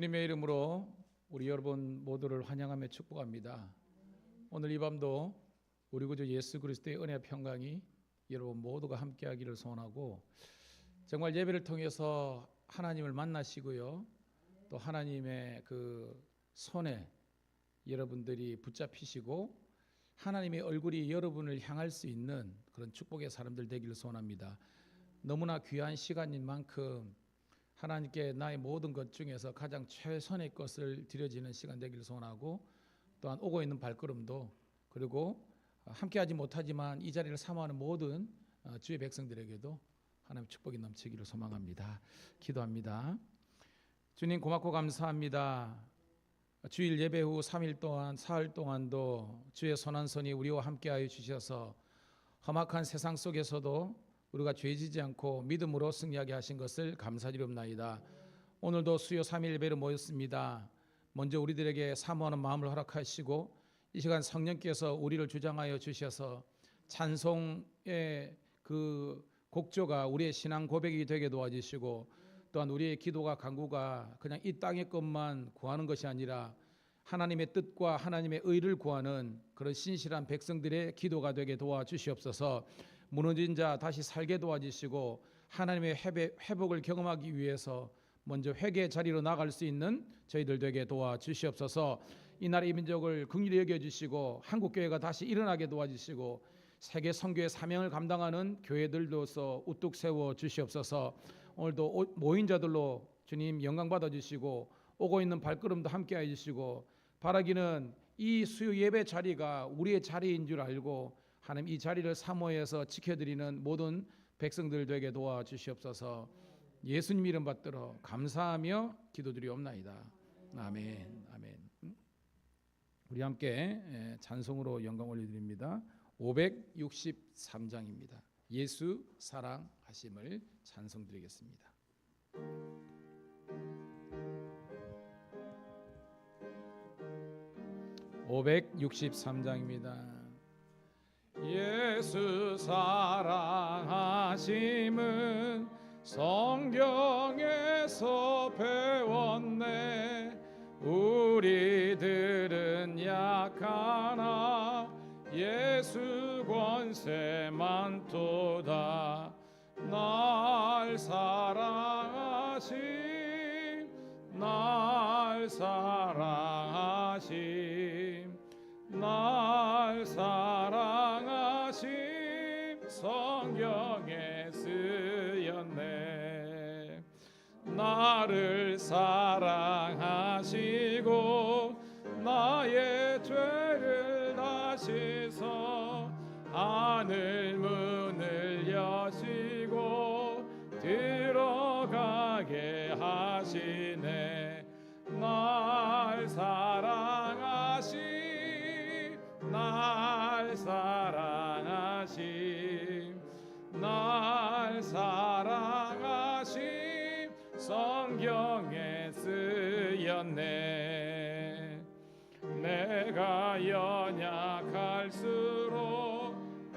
주님의 이름으로 우리 여러분 모두를 환영하며 축복합니다. 오늘 이 밤도 우리 구주 예수 그리스도의 은혜와 평강이 여러분 모두가 함께하기를 소원하고, 정말 예배를 통해서 하나님을 만나시고요, 또 하나님의 그 손에 여러분들이 붙잡히시고 하나님의 얼굴이 여러분을 향할 수 있는 그런 축복의 사람들 되기를 소원합니다. 너무나 귀한 시간인 만큼 하나님께 나의 모든 것 중에서 가장 최선의 것을 드려지는 시간 되기를 소원하고, 또한 오고 있는 발걸음도, 그리고 함께하지 못하지만 이 자리를 사모하는 모든 주의 백성들에게도 하나님의 축복이 넘치기를 소망합니다. 기도합니다. 주님 고맙고 감사합니다. 주일 예배 후 3일 동안 사흘 동안도 주의 손한 손이 우리와 함께하여 주셔서 험악한 세상 속에서도 우리가 죄지지 않고 믿음으로 승리하게 하신 것을 감사드리옵나이다. 오늘도 수요 3일 예배로 모였습니다. 먼저 우리들에게 사모하는 마음을 허락하시고 이 시간 성령께서 우리를 주장하여 주셔서 찬송의 그 곡조가 우리의 신앙 고백이 되게 도와주시고, 또한 우리의 기도가 간구가 그냥 이 땅의 것만 구하는 것이 아니라 하나님의 뜻과 하나님의 의를 구하는 그런 신실한 백성들의 기도가 되게 도와주시옵소서. 무너진 자 다시 살게 도와주시고 하나님의 회복을 경험하기 위해서 먼저 회개의 자리로 나갈 수 있는 저희들 되게 도와주시옵소서. 이 나라의 민족을 긍휼히 여겨주시고 한국교회가 다시 일어나게 도와주시고 세계 선교의 사명을 감당하는 교회들로서 우뚝 세워 주시옵소서. 오늘도 모인 자들로 주님 영광 받아주시고 오고 있는 발걸음도 함께해 주시고, 바라기는 이 수요 예배 자리가 우리의 자리인 줄 알고 하나님 이 자리를 사모해서 지켜드리는 모든 백성들 되게 도와주시옵소서. 예수님 이름 받들어 감사하며 기도드리옵나이다. 아멘. 아멘. 우리 함께 찬송으로 영광 올려드립니다. 563장입니다. 예수 사랑하심을 찬송드리겠습니다. 563장입니다. 예수 사랑하심은 성경에서 배웠네. 우리들은 약하나 예수 권세 많도다. 날 사랑하심, 날 사랑하심, 날 사랑하심 성경에 쓰였네. 나를 사랑하시고 나의 죄를 다시서 하늘 문을 여시고 들어가게 하시네. 날 사랑하시, 날 사랑하심, 날 사랑하심 성경에 쓰였네. 내가 연약할수록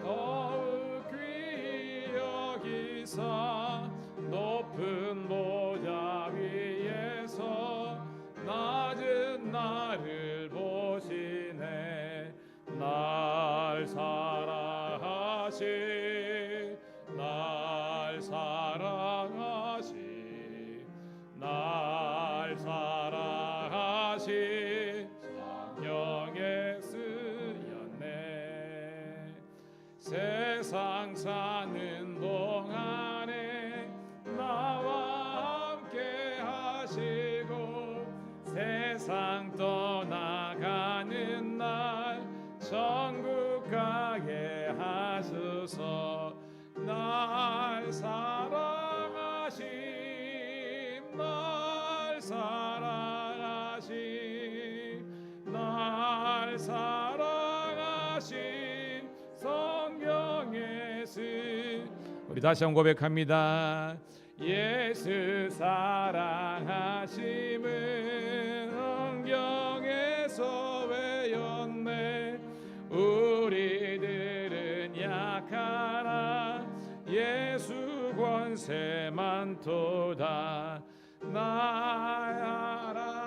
더욱 귀히 여기사 높은 보좌 위에서 낮은 나를 보시네. 날 사랑하시, 날 사랑하시, 날 사랑하시 성경에 쓰였네. 세상 사는 동안에 나와 함께 하시고 세상 떠나가는 날 천국 가게 하소서. 날 사랑하심, 날 사랑하심, 날 사랑하심 성경에 쓰. 우리 다시 한번 고백합니다. 예수 사랑하심은 성경에서 외웠네. 우리들은 약하나 예수 권세 많도다. 나 알아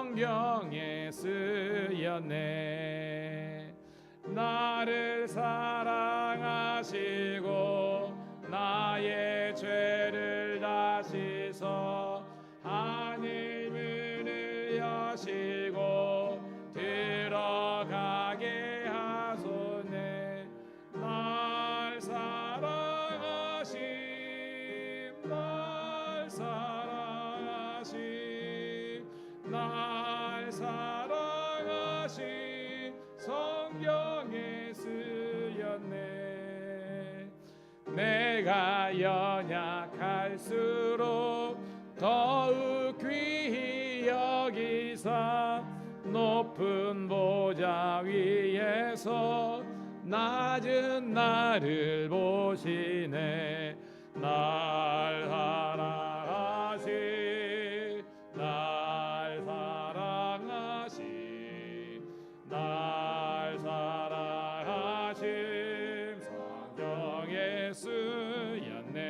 성경에 쓰였네. 나를 사랑하시고 나의 죄를 다 씻어 하늘 문을 여시고 들어가게 하소네. 날 사랑하심, 날 사랑하심, 날 사랑하심 성경에 쓰였네. 내가 연약할수록 더욱 귀히 여기사 높은 보좌 위에서 낮은 나를 보시네. 날 사랑하시, 날 사랑하시, 날 사랑하심 성경에 쓰였네.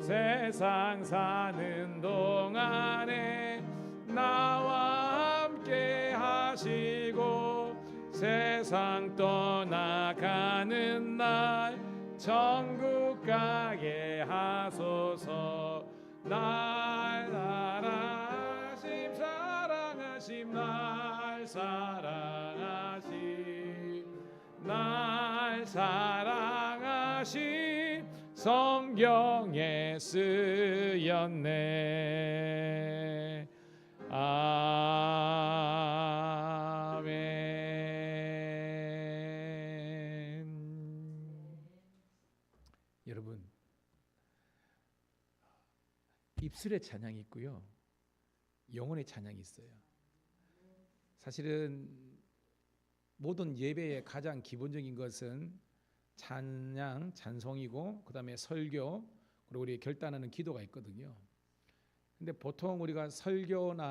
세상 사는 동안에 나와 함께 하시고 세상 떠나가는 날 천국 가게 하소서. 날 사랑하심, 사랑하심, 날 사랑하심, 날 사랑하심 성경에 쓰였네. 아멘. 여러분, 입술의 찬양이 있고요, 영혼의 찬양이 있어요. 사실은 모든 예배의 가장 기본적인 것은 찬양, 찬송이고 그 다음에 설교, 그리고 우리 결단하는 기도가 있거든요. 근데 보통 우리가 설교는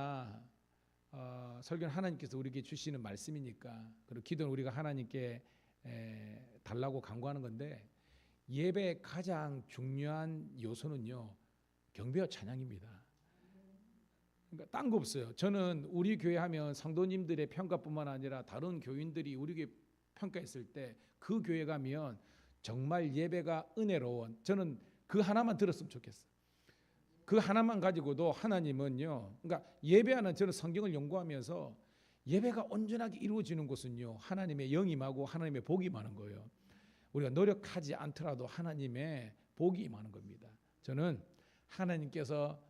하나님께서 우리에게 주시는 말씀이니까, 그리고 기도는 우리가 하나님께 달라고 간구하는 건데, 예배의 가장 중요한 요소는요, 경배와 찬양입니다. 그러니까 딴 거 없어요. 저는 우리 교회 하면 성도님들의 평가뿐만 아니라 다른 교인들이 우리 교회 평가했을 때 그 교회 가면 정말 예배가 은혜로운, 저는 그 하나만 들었으면 좋겠어요. 그 하나만 가지고도 하나님은요, 그러니까 예배하는, 저는 성경을 연구하면서 예배가 온전하게 이루어지는 곳은요, 하나님의 영이 임하고 하나님의 복이 많은 거예요. 우리가 노력하지 않더라도 하나님의 복이 임하는 겁니다. 저는 하나님께서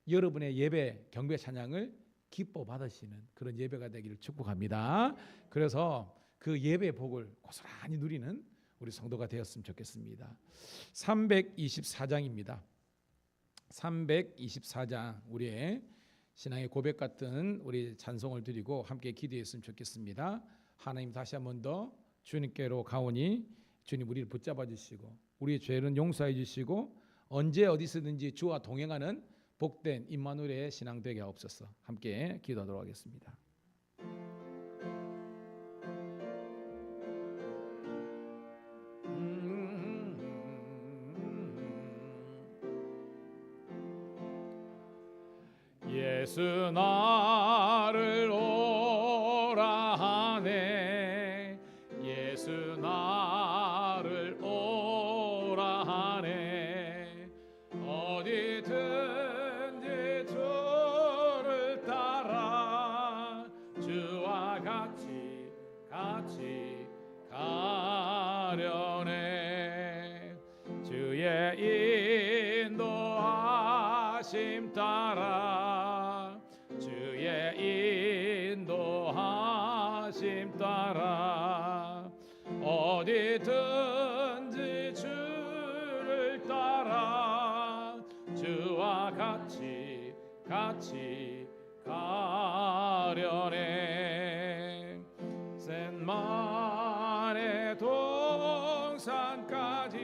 여러분의 예배, 경배, 찬양을 기뻐 받으시는 그런 예배가 되기를 축복합니다. 그래서 그 예배의 복을 고스란히 누리는 우리 성도가 되었으면 좋겠습니다. 324장입니다. 324장, 우리의 신앙의 고백 같은 우리 찬송을 드리고 함께 기도했으면 좋겠습니다. 하나님, 다시 한 번 더 주님께로 가오니 주님 우리를 붙잡아 주시고 우리의 죄는 용서해 주시고 언제 어디서든지 주와 동행하는 복된 임마누엘의 신앙 되게 하옵소서. 함께 기도하도록 하겠습니다. 예수 나를 오라 하네, 예수 나를 오라 하네. 어디든지 주를 따라 주와 같이 가려네. 주의 인도하심 따라, 주의 인도하심 따라 어디든지 주를 따라 주와 같이 가려네. 센만의 동산까지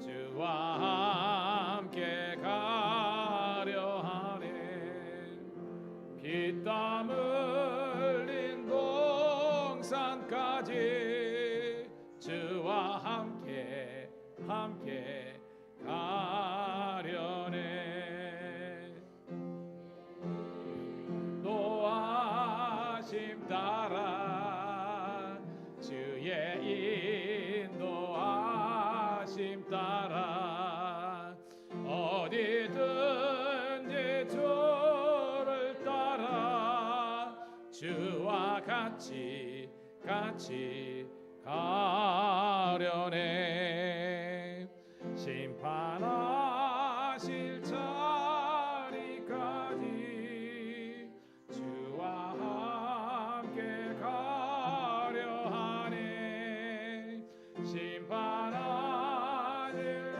주와 함께 가려 하네. 피땀 흘린 동산까지 주와 함께 가려네. 따라 주의 인도하심 따라 어디든지 주를 따라 주와 같이 가려네. 심판하실 자리까지 주와 함께 가려 하네. 심판하실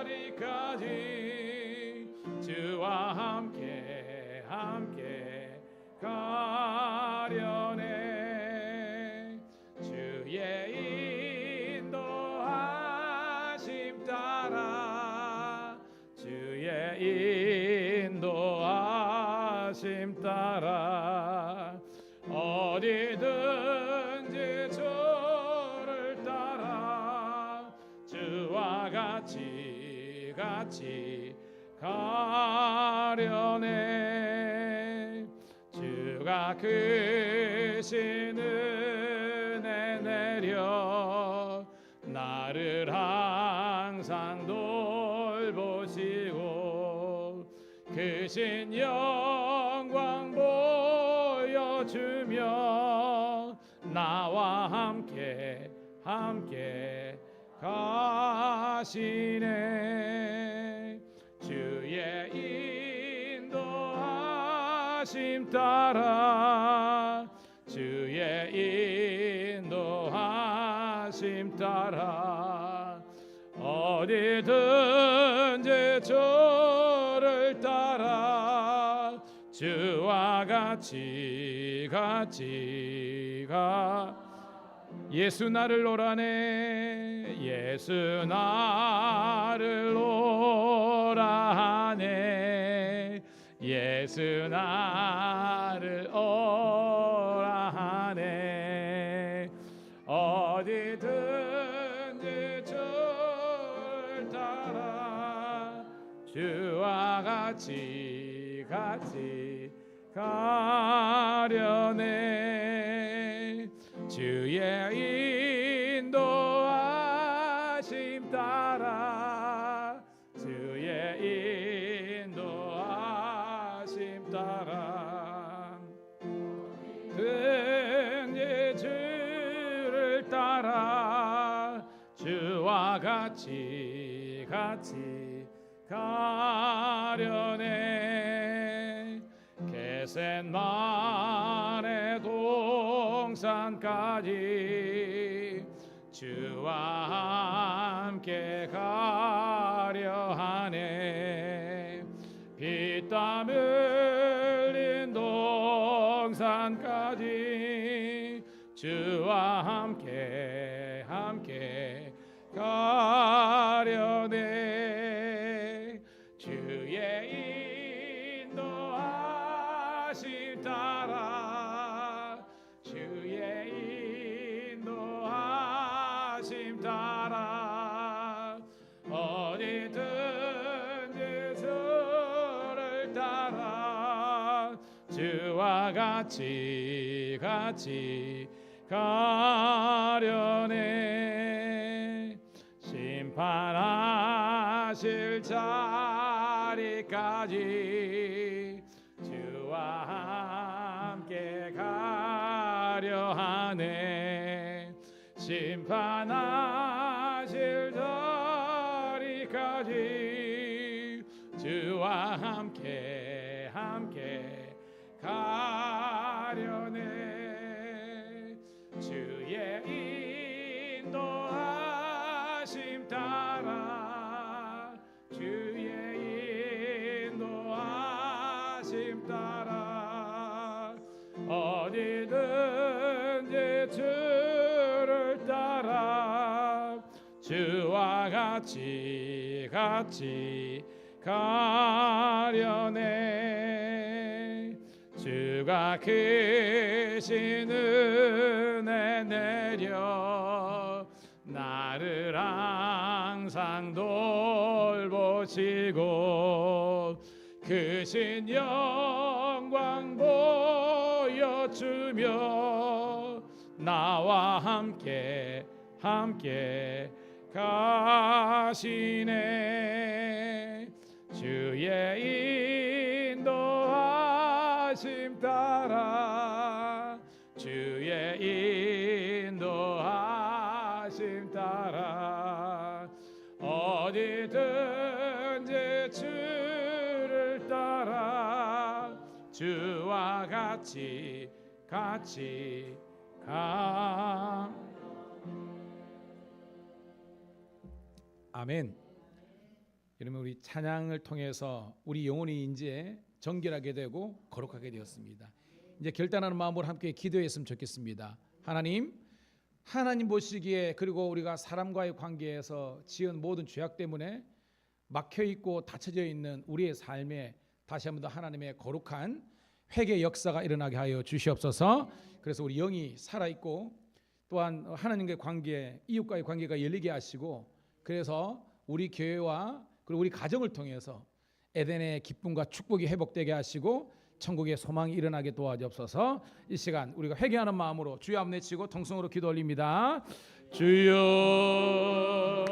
자리까지 주와 함께 가려네. 주의 인도하심 따라 주의 인도하심 따라 어디든지 주를 따라 주와 같이 가려네. 주가 크신 은혜 내려 나를 항상 돌보시고 크신 영광 보여주며 나와 함께 가시네. 주의 인도하심 따라 주의 인도하심 따라 어디든지 주를 따라 주와 같이 가. 예수 나를 오라네. 예수 나를 오라네. 예수 나를 오라네. 어디든지 주를 따라 주와 같이 가려네. 주의 인도하심 따라 주의 인도하심 따라 든지 주를 따라 주와 같이 가려네. 겟셋마네 동산까지 주와 함께 가려 하네. 피땀 흘린 동산까지 주와 함께 가려네. 주의 인도하심 따라 주의 인도하심 따라 어디든지 주를 따라 주와 같이 가려네. 심판하실 자리까지 주와 함께 가려 하네. 심판하실 자리까지 주와 함께 가려네. 주의 인도하심 따라 주의 인도하심 따라 어디든지 주를 따라 주와 같이 가려네. 주가 크신 은혜 내려 나를 항상 돌보시고 크신 영광 보여주며 주며 나와 함께 가시네. 주의 인도하심 따라 주의 인도하심 따라 어디든지 주를 따라 주와 같이 가. 아멘. 여러분, 우리 찬양을 통해서 우리 영혼이 이제 정결하게 되고 거룩하게 되었습니다. 이제 결단하는 마음으로 함께 기도했으면 좋겠습니다. 하나님 보시기에, 그리고 우리가 사람과의 관계에서 지은 모든 죄악 때문에 막혀 있고 닫혀져 있는 우리의 삶에 다시 한번 더 하나님의 거룩한 회개 역사가 일어나게 하여 주시옵소서. 그래서 우리 영이 살아 있고 또한 하나님과의 관계, 이웃과의 관계가 열리게 하시고, 그래서 우리 교회와 그리고 우리 가정을 통해서 에덴의 기쁨과 축복이 회복되게 하시고 천국의 소망이 일어나게 도와주옵소서. 이 시간 우리가 회개하는 마음으로 주여 앞 내치고 통성으로 기도 올립니다. 주여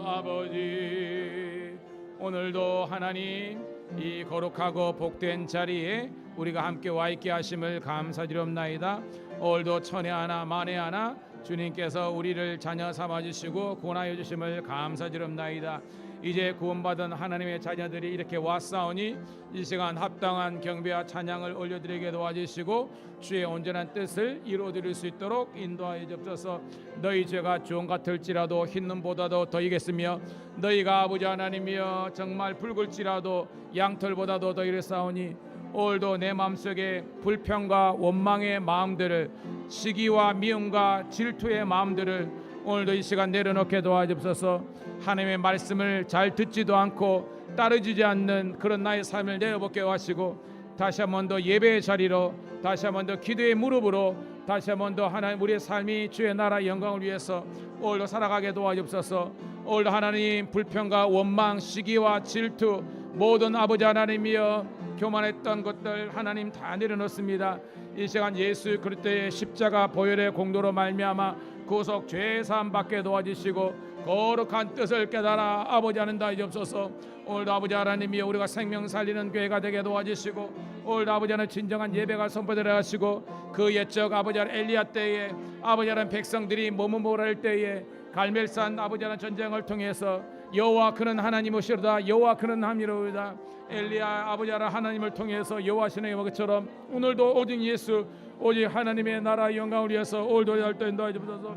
아버지, 오늘도 하나님 이 거룩하고 복된 자리에 우리가 함께 와 있게 하심을 감사드리옵나이다. 오늘도 천에 하나 만에 하나 주님께서 우리를 자녀 삼아 주시고 구원하여 주심을 감사드리옵나이다. 이제 구원받은 하나님의 자녀들이 이렇게 왔사오니 이 시간 합당한 경배와 찬양을 올려드리게 도와주시고 주의 온전한 뜻을 이루어드릴 수 있도록 인도하여 주옵소서. 너희 죄가 주홍 같을지라도 흰 눈보다도 더이겠으며 너희가 아버지 하나님이여 정말 붉을지라도 양털보다도 더 이르사오니 오늘도 내 마음속에 불평과 원망의 마음들을, 시기와 미움과 질투의 마음들을 오늘도 이 시간 내려놓게 도와주옵소서. 하나님의 말씀을 잘 듣지도 않고 따르지 않는 그런 나의 삶을 내어보게 하시고 다시 한 번 더 예배의 자리로, 다시 한 번 더 기도의 무릎으로, 다시 한 번 더 하나님 우리의 삶이 주의 나라 영광을 위해서 오늘도 살아가게 도와주옵소서. 오늘도 하나님 불평과 원망, 시기와 질투, 모든 아버지 하나님이여 교만했던 것들 하나님 다 내려놓습니다. 이 시간 예수 그리스도의 십자가 보혈의 공로로 말미암아 구속 죄 사함 받게 도와주시고 거룩한 뜻을 깨달아 아버지 하는 다 주옵소서. 오늘도 아버지 하나님이 우리가 생명 살리는 교회가 되게 도와주시고 오늘도 아버지 하나님 진정한 예배가 선포되려 하시고 그 옛적 아버지 하나님 엘리야 때에 아버지 하나님 백성들이 머뭇거릴 때에 갈멜산 아버지 하나님 전쟁을 통해서 여호와 그는 하나님이시로다, 여호와 그는 하나님이로다. 엘리야 아버지 하나님을 통해서 여호와시는 것처럼 오늘도 오직 예수, 오직 하나님의 나라 영광을 위해서 오늘도 열도인도해 주옵소서.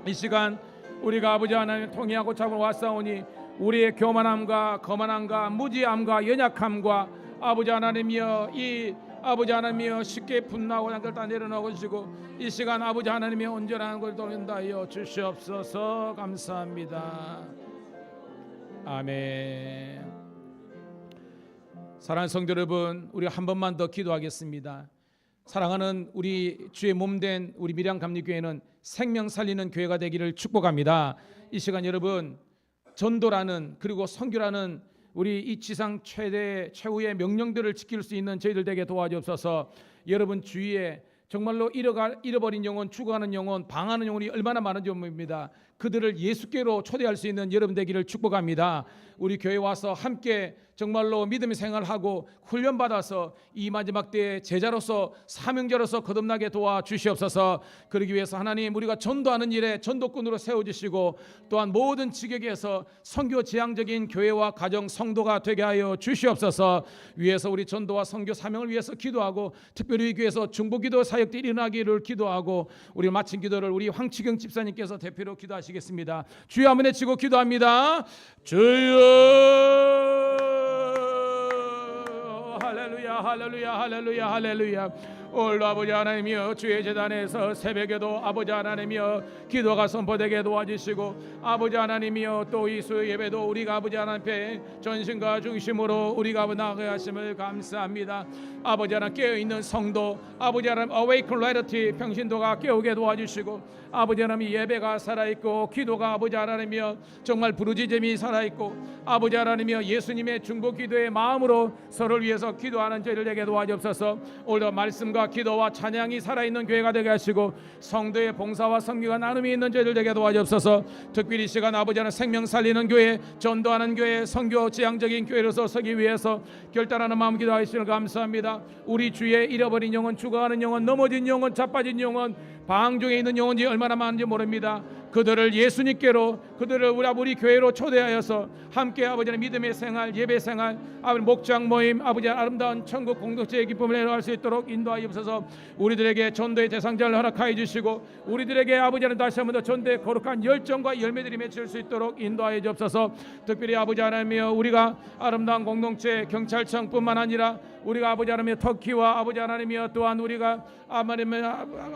이 시간 우리가 아버지 하나님을 통해하고 잡으러 왔사오니 우리의 교만함과 거만함과 무지함과 연약함과 아버지 하나님이여 이 아버지 하나님이여 쉽게 분노하고 난 걸 다 내려놓고 주시고 이 시간 아버지 하나님의 온전한 걸 돌린다여 주시옵소서. 감사합니다. 아멘. 사랑하는 성도 여러분, 우리 한 번만 더 기도하겠습니다. 사랑하는 우리 주의 몸된 우리 밀양 감리교회는 생명 살리는 교회가 되기를 축복합니다. 이 시간 여러분 전도라는 그리고 선교라는 우리 이 지상 최후의 명령들을 지킬 수 있는 저희들 되게 도와주옵소서. 여러분 주위에 정말로 잃어버린 영혼, 죽어가는 영혼, 방하는 영혼이 얼마나 많은지 모릅니다. 그들을 예수께로 초대할 수 있는 여러분 되기를 축복합니다. 우리 교회 와서 함께 정말로 믿음의 생활하고 훈련받아서 이 마지막 때에 제자로서 사명자로서 거듭나게 도와주시옵소서. 그러기 위해서 하나님 우리가 전도하는 일에 전도꾼으로 세워주시고 또한 모든 지역에서 선교 지향적인 교회와 가정 성도가 되게 하여 주시옵소서. 위에서 우리 전도와 선교 사명을 위해서 기도하고 특별히 이 교회에서 중보기도 사역들이 일어나기를 기도하고 우리 마친 기도를 우리 황치경 집사님께서 대표로 기도하시겠습니다. 주여 한번 외치고 기도합니다. 주여 할렐루야 할렐루야 할렐루야 할렐루야. 오늘도 아버지 하나님이여 주의 제단에서 새벽에도 아버지 하나님이여 기도가 선포되게 도와주시고 아버지 하나님이여 또 이 수요 예배도 우리가 아버지 하나님 앞에 전심과 중심으로 우리가 나아가게 하심을 감사합니다. 아버지 하나님 깨어있는 성도 아버지 하나님 awaken reality 평신도가 깨우게 도와주시고 아버지 하나님 예배가 살아있고 기도가 아버지 하나님이여 정말 부르짖음이 살아있고 아버지 하나님이여 예수님의 중보 기도의 마음으로 서로를 위해서 기도하는 저희를 되게 도와주옵소서. 오늘도 말씀과 말씀과 기도와 찬양이 살아있는 교회가 되게 하시고 성도의 봉사와 섬기가 나눔이 있는 저희들 되게 도와주옵소서. 특별히 이 시간 아버지 하나님 생명 살리는 교회, 전도하는 교회, 선교 지향적인 교회로서 서기 위해서 결단하는 마음 기도하시는 감사합니다. 우리 주위에 잃어버린 영혼, 죽어가는 영혼, 넘어진 영혼, 자빠진 영혼, 방 중에 있는 영혼이 얼마나 많은지 모릅니다. 그들을 예수님께로, 그들을 우리 교회로 초대하여서 함께 아버지의 믿음의 생활, 예배 생활, 아버지 목장 모임, 아버지 아름다운 천국 공동체의 기쁨을 내려갈 수 있도록 인도하옵소서. 우리들에게 전도의 대상자를 허락하여 주시고 우리들에게 아버지는 다시 한번 더 전도의 거룩한 열정과 열매들이 맺힐 수 있도록 인도하여 주옵소서. 특별히 아버지 하나님이여, 우리가 아름다운 공동체 경찰청뿐만 아니라 우리가 아버지 하나님의 터키와 아버지 하나님이여, 또한 우리가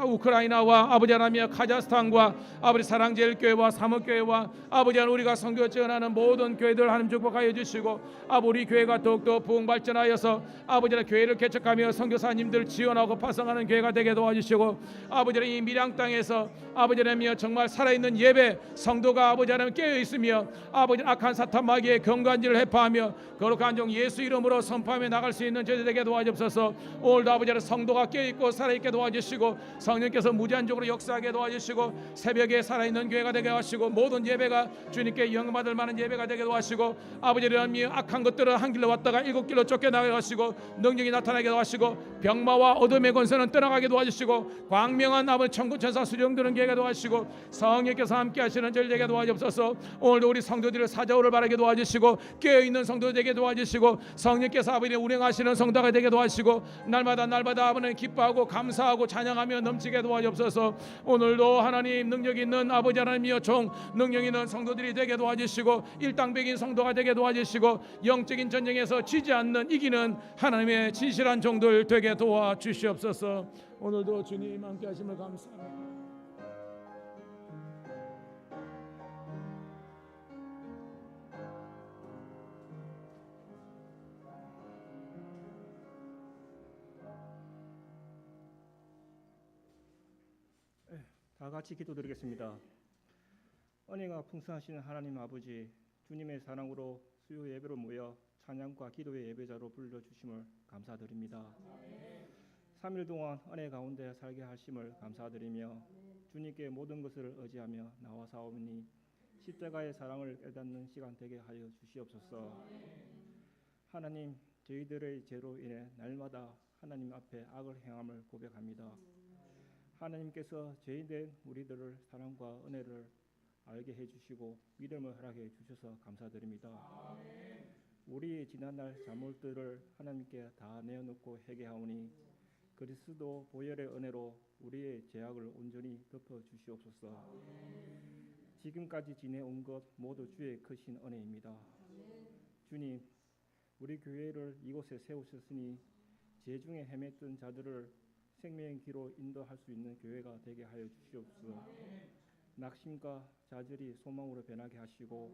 우크라이나와 아버지 하나님이여 카자흐스탄과 아버지 사랑제일교회와 사목교회와 아버지 하나님 우리가 선교 지원하는 모든 교회들 하나님 축복하여 주시고 우리 교회가 더욱더 부흥 발전하여서 아버지 하나님 교회를 개척하며 선교사님들 지원하고 파송하는 교회가 되게 도와주시고 아버지 하나님 이 밀양 땅에서 아버지 하나님이여 정말 살아있는 예배 성도가 아버지 하나님 깨어있으며 아버지 악한 사탄 마귀의 경관지를 해파하며 거룩한 종 예수 이름으로 선포하며 나갈 수 있는 저희들 되게 도와주옵소서. 오늘도 아버지 하나님 성도가 깨어있고 살아있게 도와주시고 성령께서 무제한적으로 역사하게 도와주시고 새벽에 살아있는 교회가 되게 하시고 모든 예배가 주님께 영광받을 만한 예배가 되게 도와주시고 아버지 하나님 악한 것들은 한 길로 왔다가 일곱 길로 쫓겨나게 하시고 능력이 나타나게 도와주시고 병마와 어둠의 권세는 떠나가게 도와주시고 광명한 아버지 천군천사 수령드는 교회가 도와주시고 성령께서 함께 하시는 저희 되게 도와주옵소서. 오늘도 우리 성도들을 사자오를 바라게 도와주시고 깨어있는 성도 되게 도와주시고 성령께서 아버지 운행하시는 성도가 되게 도와주시고 날마다 아버지는 기뻐하고 감사하고 찬양하며 넘치게 도와주옵소서. 오늘도 하나님 능력 있는 아버지 하나님이여 종 능력 있는 성도들이 되게 도와주시고 일당백인 성도가 되게 도와주시고 영적인 전쟁에서 지지 않는 이기는 하나님의 진실한 종들 되게 도와주시옵소서. 오늘도 주님 함께 하심을 감사합니다. 다 같이 기도드리겠습니다. 은혜가 풍성하신 하나님 아버지, 주님의 사랑으로 수요 예배로 모여 찬양과 기도의 예배자로 불러주심을 감사드립니다. 3일 동안 은혜 가운데 살게 하심을 감사드리며 주님께 모든 것을 의지하며 나와 사오니 십자가의 사랑을 깨닫는 시간 되게 하여 주시옵소서. 하나님, 저희들의 죄로 인해 날마다 하나님 앞에 악을 행함을 고백합니다. 하나님께서 죄인된 우리들을 사랑과 은혜를 알게 해주시고 믿음을 허락해 주셔서 감사드립니다. 우리의 지난날 잘못들을 하나님께 다 내어놓고 회개하오니 그리스도 보혈의 은혜로 우리의 죄악을 온전히 덮어 주시옵소서. 지금까지 지내온 것 모두 주의 크신 은혜입니다. 주님, 우리 교회를 이곳에 세우셨으니 죄 중에 헤맸던 자들을 생명의 길로 인도할 수 있는 교회가 되게 하여 주시옵소서. 낙심과 좌절이 소망으로 변하게 하시고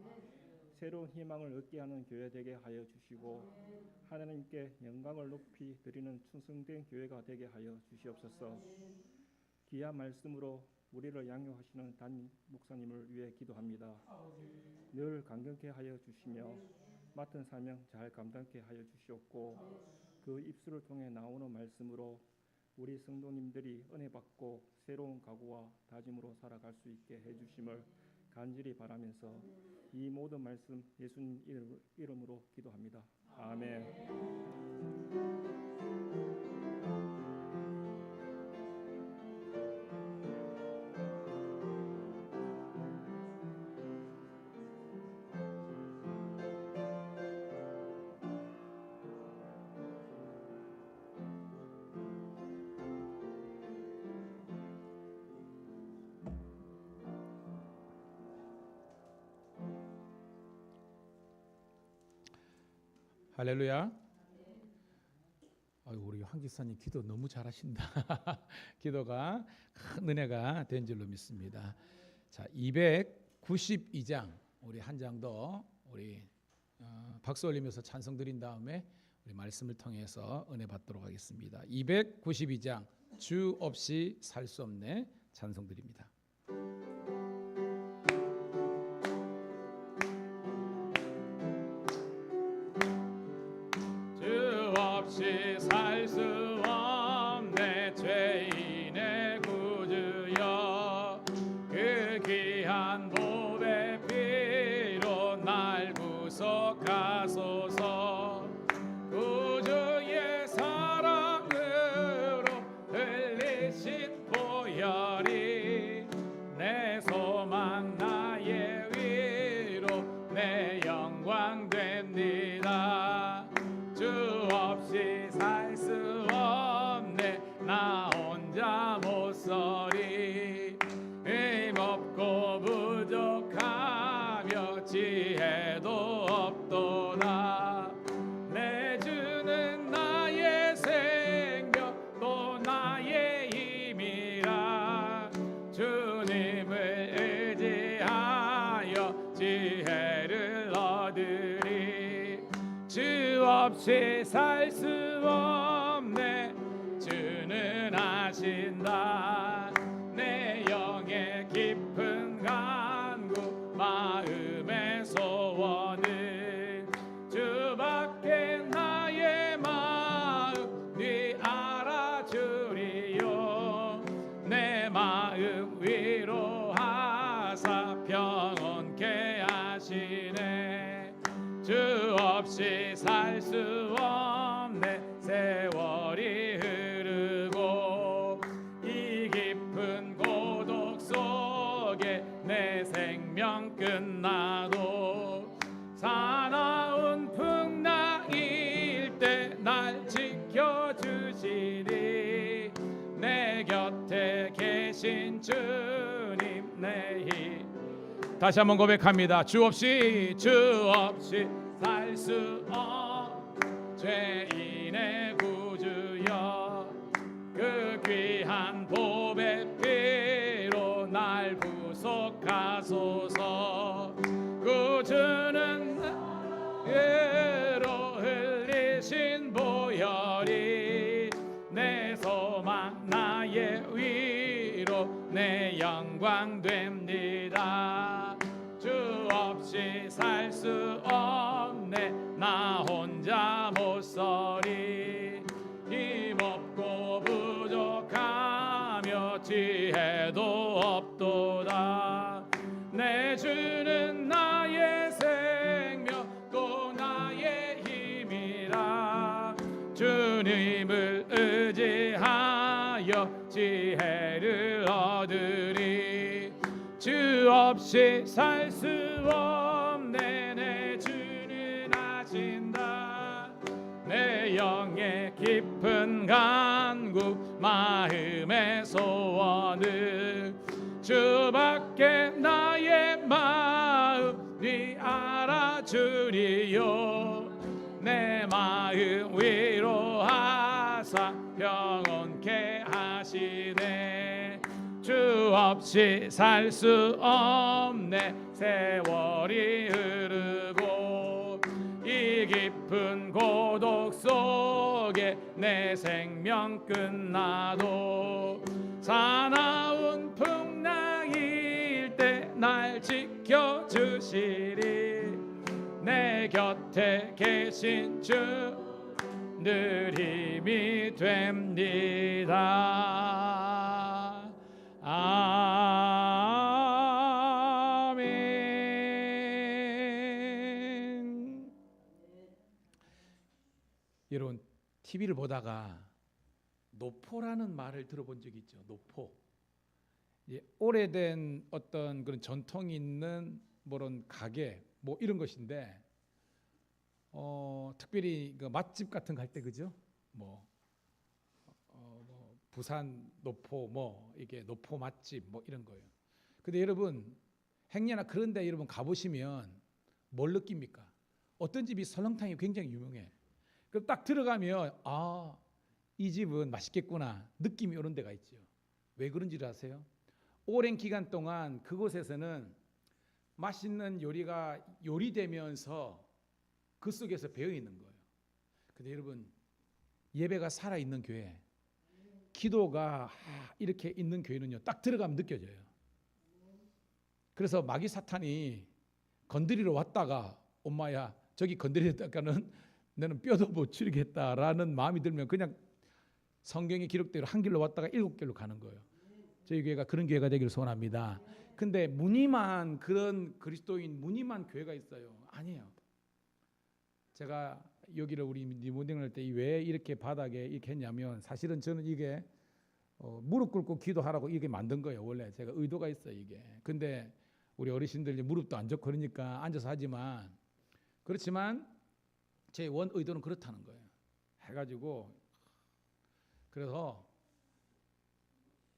새로운 희망을 얻게 하는 교회 되게 하여 주시고 하나님께 영광을 높이 드리는 충성된 교회가 되게 하여 주시옵소서. 귀한 말씀으로 우리를 양육하시는 담임 목사님을 위해 기도합니다. 늘 강건케 하여 주시며 맡은 사명 잘 감당케 하여 주시옵고 그 입술을 통해 나오는 말씀으로 우리 성도님들이 은혜 받고 새로운 각오와 다짐으로 살아갈 수 있게 해주심을 간절히 바라면서 이 모든 말씀 예수님 이름으로 기도합니다. 아멘. 할렐루야. 우리 황 기사님 기도 너무 잘하신다. 기도가 큰 은혜가 된 줄로 믿습니다. 자, 292장 우리 한 장 더 우리 박수 올리면서 찬송 드린 다음에 우리 말씀을 통해서 은혜 받도록 하겠습니다. 292장 주 없이 살 수 없네 찬송 드립니다. 주 없이 살 수 없네 보혈이 내 소망 나의 위로 내 영광 됩니다. 주 없이 살 수 없네 나 혼자 못 서리. 힘없고 부족하며 지혜도 없도다. 내 주는 나의 생명 또 나의 힘이라. 주님을 의지하여 지혜를 얻으리. 주 없이 살 수 없네 주는 아신다. 내 영의 깊은 간구 마음의 소원을 주밖에 나의 마음 네 알아주리요. 내 마음 위로하사 평온케 하시네. 주 없이 살 수 없네 세월이 흐르고 이 깊은 고독 속에 내 생명 끝나도 사나운 풍랑일 때 날 지켜주시리. 내 곁에 계신 주님 내 힘. 다시 한번 고백합니다. 주 없이 살 수 죄인의 구주여. 그 귀한 보배 피로 날 구속하소서. 구주는 나로 흘리신 보혈이 내 소망 나의 위로 내 영광 됩니다. 주 없이 살 수 없네 나 혼자 못 서리. 힘없고 부족하며 지혜도 없도다. 내 주는 나의 생명 또 나의 힘이라. 주님을 의지하여 지혜를 얻으리. 주 없이 살 수 없네 내 주는 아신다. 내 영의 깊은 간구 마음의 소원을 주밖에 나의 마음 네 알아주리요. 내 마음 위로하사 평온케 하시네. 주 없이 살 수 없네 세월이 흐르고 이 깊은 고독 속에 내 생명 끝나도 사나운 풍랑일 때 날 지켜주시리. 내 곁에 계신 주 늘 힘이 됩니다. 아멘. 여러분 TV를 보다가 노포라는 말을 들어본 적 있죠? 노포. 오래된 어떤 그런 전통이 있는 그런 가게 뭐 이런 것인데 특별히 그 맛집 같은 거 갈 때 그죠? 뭐 부산 노포 뭐 이게 노포 맛집 뭐 이런 거예요. 근데 여러분 행여나 그런데 여러분 가보시면 뭘 느낍니까? 어떤 집이 설렁탕이 굉장히 유명해. 그럼 딱 들어가면 이 집은 맛있겠구나 느낌이 오는 데가 있죠. 왜 그런지 아세요? 오랜 기간 동안 그곳에서는 맛있는 요리가 요리되면서 그 속에서 배어 있는 거예요. 근데 여러분 예배가 살아있는 교회, 기도가 이렇게 있는 교회는요 딱 들어가면 느껴져요. 그래서 마귀 사탄이 건드리러 왔다가 엄마야 저기 건드리다가는 너는 뼈도 못 추리겠다라는 마음이 들면 그냥 성경의 기록대로 한 길로 왔다가 7길로 가는 거예요. 저희 교회가 그런 교회가 되기를 소원합니다. 근데 무늬만 그런 그리스도인 무늬만 교회가 있어요? 아니에요. 제가 여기를 우리 리모델링 할 때 왜 이렇게 바닥에 이렇게 했냐면 사실은 저는 이게 무릎 꿇고 기도하라고 이게 만든 거예요. 원래 제가 의도가 있어요 이게. 근데 우리 어르신들 무릎도 안 좋고 그러니까 앉아서 하지만 그렇지만 제 원 의도는 그렇다는 거예요. 해가지고 그래서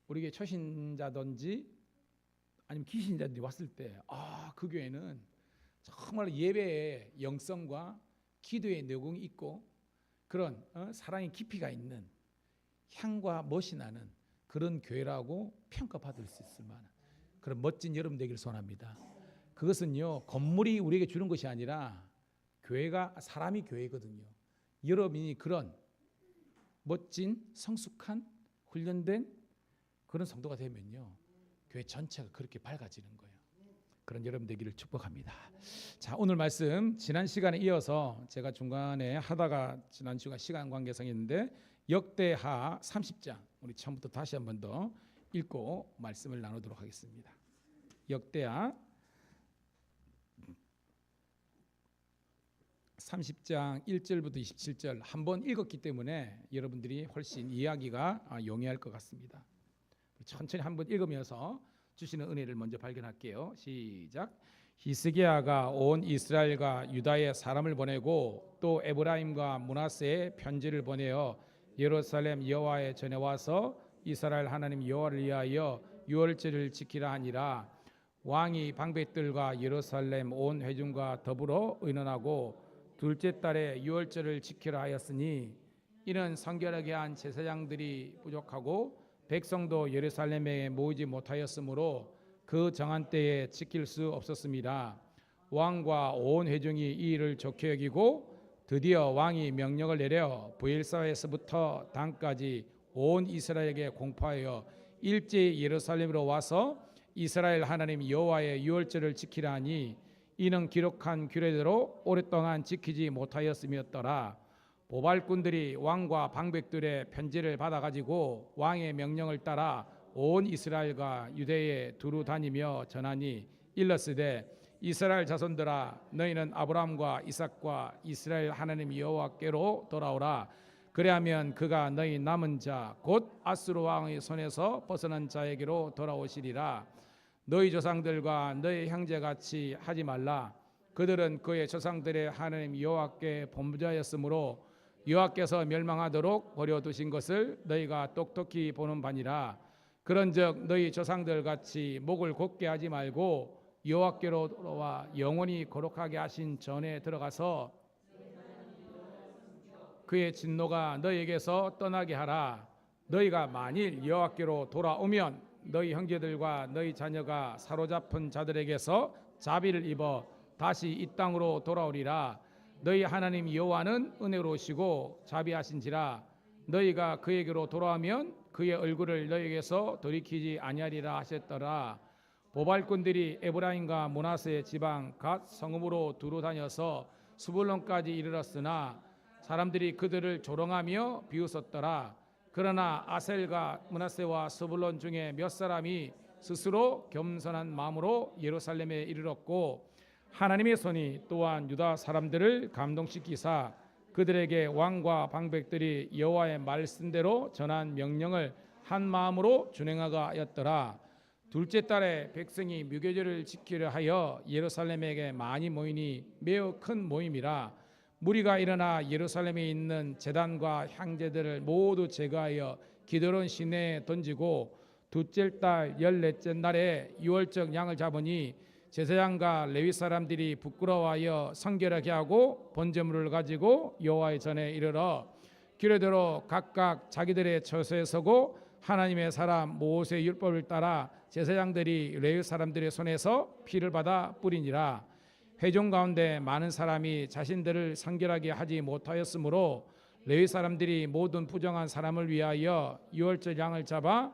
우리에게 초신자든지 아니면 기신자들이 왔을 때 그 교회는 정말 예배의 영성과 기도의 내공이 있고 그런 사랑의 깊이가 있는 향과 멋이 나는 그런 교회라고 평가받을 수 있을 만한 그런 멋진 여러분 되기를 소원합니다. 그것은요 건물이 우리에게 주는 것이 아니라 교회가 사람이 교회거든요. 여러분이 그런 멋진 성숙한 훈련된 그런 성도가 되면요 교회 전체가 그렇게 밝아지는 거예요. 그런 여러분 되기를 축복합니다. 자, 오늘 말씀 지난 시간에 이어서 제가 중간에 하다가 지난 주간 시간 관계성이 있는데 역대하 30장 우리 처음부터 다시 한 번 더 읽고 말씀을 나누도록 하겠습니다. 역대하 30장 1절부터 27절 한 번 읽었기 때문에 여러분들이 훨씬 이해하기가 용이할 것 같습니다. 천천히 한 번 읽으면서 주시는 은혜를 먼저 발견할게요. 시작. 히스기야가 온 이스라엘과 유다의 사람을 보내고 또 에브라임과 므낫세에 편지를 보내어 예루살렘 여호와의 전에 와서 이스라엘 하나님 여호와를 위하여 유월절을 지키라 하니라. 왕이 방백들과 예루살렘 온 회중과 더불어 의논하고 둘째 달에 유월절을 지키라 하였으니 이는 성결하게 한 제사장들이 부족하고 백성도 예루살렘에 모이지 못하였으므로 그 정한 때에 지킬 수 없었습니다. 왕과 온 회중이 이 일을 좋게 여기고 드디어 왕이 명령을 내려 부엘사에서부터 단까지 온 이스라엘에게 공포하여 일제히 예루살렘으로 와서 이스라엘 하나님 여호와의 유월절을 지키라 하니 이는 기록한 규례대로 오랫동안 지키지 못하였음이었더라. 보발꾼들이 왕과 방백들의 편지를 받아가지고 왕의 명령을 따라 온 이스라엘과 유대에 두루 다니며 전하니 일렀으되 이스라엘 자손들아 너희는 아브라함과 이삭과 이스라엘 하나님 여호와께로 돌아오라. 그리하면 그가 너희 남은 자 곧 아수르 왕의 손에서 벗어난 자에게로 돌아오시리라. 너희 조상들과 너희 형제같이 하지 말라. 그들은 그의 조상들의 하나님 여호와께 범죄하였으므로 여호와께서 멸망하도록 버려두신 것을 너희가 똑똑히 보는 바니라. 그런즉 너희 조상들 같이 목을 곧게 하지 말고 여호와께로 돌아와 영원히 거룩하게 하신 전에 들어가서 그의 진노가 너희에게서 떠나게 하라. 너희가 만일 여호와께로 돌아오면 너희 형제들과 너희 자녀가 사로잡힌 자들에게서 자비를 입어 다시 이 땅으로 돌아오리라. 너희 하나님 여호와는 은혜로우시고 자비하신지라. 너희가 그에게로 돌아오면 그의 얼굴을 너희에게서 돌이키지 아니하리라 하셨더라. 보발꾼들이 에브라임과 므낫세 지방 갓 성읍으로 두루 다녀서 스불론까지 이르렀으나 사람들이 그들을 조롱하며 비웃었더라. 그러나 아셀과 므낫세와 스불론 중에 몇 사람이 스스로 겸손한 마음으로 예루살렘에 이르렀고 하나님의 손이 또한 유다 사람들을 감동시키사 그들에게 왕과 방백들이 여호와의 말씀대로 전한 명령을 한 마음으로 준행하가 하였더라. 둘째 달에 백성이 무교절을 지키려 하여 예루살렘에게 많이 모이니 매우 큰 모임이라. 무리가 일어나 예루살렘에 있는 제단과 향제들을 모두 제거하여 기드론 시내에 던지고 둘째 달 14째 날에 유월절 양을 잡으니 제사장과 레위 사람들이 부끄러워하여 성결하게 하고 번제물을 가지고 여호와의 전에 이르러 규례대로 각각 자기들의 처소에 서고 하나님의 사람 모세의 율법을 따라 제사장들이 레위 사람들의 손에서 피를 받아 뿌리니라. 회중 가운데 많은 사람이 자신들을 성결하게 하지 못하였으므로 레위 사람들이 모든 부정한 사람을 위하여 유월절 양을 잡아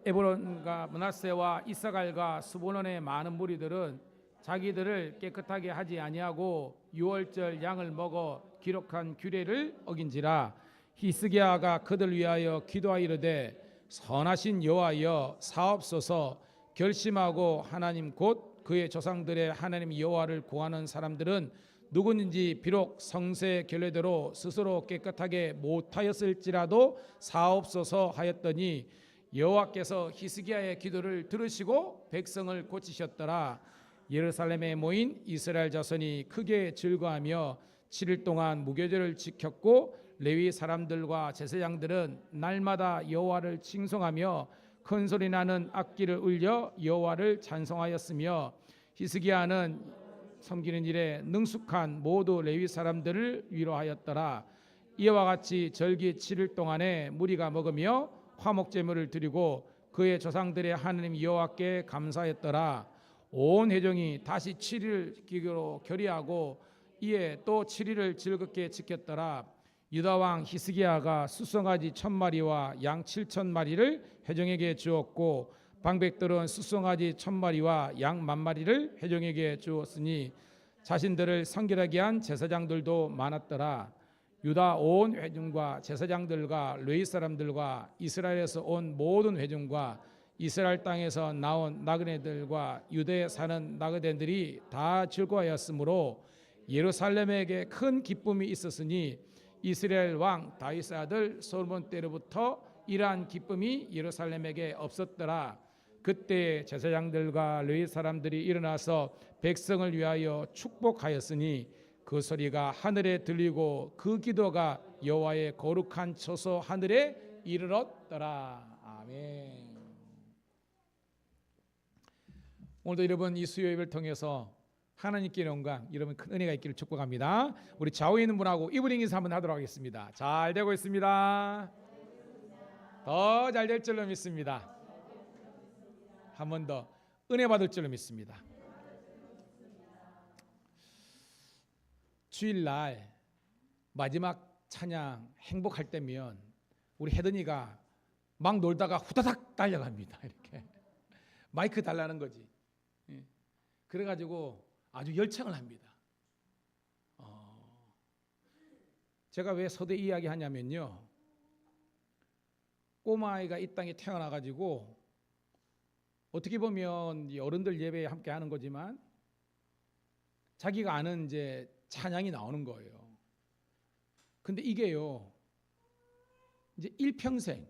에브론과 므낫세와 이사갈과 스불론의 많은 무리들은 자기들을 깨끗하게 하지 아니하고 유월절 양을 먹어 기록한 규례를 어긴지라. 히스기야가 그들 위하여 기도하이르되 선하신 여호와여 사옵소서. 결심하고 하나님 곧 그의 조상들의 하나님 여호와를 구하는 사람들은 누구든지 비록 성세 결례대로 스스로 깨끗하게 못하였을지라도 사옵소서 하였더니 여호와께서 히스기야의 기도를 들으시고 백성을 고치셨더라. 예루살렘에 모인 이스라엘 자손이 크게 즐거하며 7일 동안 무교절을 지켰고 레위 사람들과 제사장들은 날마다 여호와를 칭송하며 큰 소리 나는 악기를 울려 여호와를 찬송하였으며 히스기야는 섬기는 일에 능숙한 모두 레위 사람들을 위로하였더라. 이와 같이 절기 7일 동안에 무리가 먹으며 화목 제물을 드리고 그의 조상들의 하나님 여호와께 감사했더라. 온 회중이 다시 7일 기교로 결의하고 이에 또 7일을 즐겁게 지켰더라. 유다 왕 히스기야가 수송아지 1000마리와 양 7000마리를 회중에게 주었고 방백들은 수송아지 1000마리와 양 10,000마리를 회중에게 주었으니 자신들을 성결하게 한 제사장들도 많았더라. 유다 온 회중과 제사장들과 레위 사람들과 이스라엘에서 온 모든 회중과 이스라엘 땅에서 나온 나그네들과 유대에 사는 나그네들이 다 즐거워하였으므로 예루살렘에게 큰 기쁨이 있었으니 이스라엘 왕 다윗의 아들 솔omon 때로부터 이러한 기쁨이 예루살렘에게 없었더라. 그때 제사장들과 레위 사람들이 일어나서 백성을 위하여 축복하였으니 그 소리가 하늘에 들리고 그 기도가 여호와의 거룩한 처소 하늘에 이르렀더라. 아멘. 오늘도 여러분 이 수요 예배를 통해서 하나님께 영광, 여러분 큰 은혜가 있기를 축복합니다. 우리 좌우에 있는 분하고 이브닝 인사 한번 하도록 하겠습니다. 잘 되고 있습니다. 더 잘 될 줄로 믿습니다. 한 번 더 은혜 받을 줄로 믿습니다. 주일날 마지막 찬양 행복할 때면 우리 혜든이가 막 놀다가 후다닥 달려갑니다. 이렇게 마이크 달라는 거지. 그래가지고 아주 열창을 합니다. 제가 왜 서대 이야기 하냐면요, 꼬마아이가 이 땅에 태어나가지고 어떻게 보면 어른들 예배에 함께 하는 거지만 자기가 아는 이제 찬양이 나오는 거예요. 근데 이게요, 이제 일평생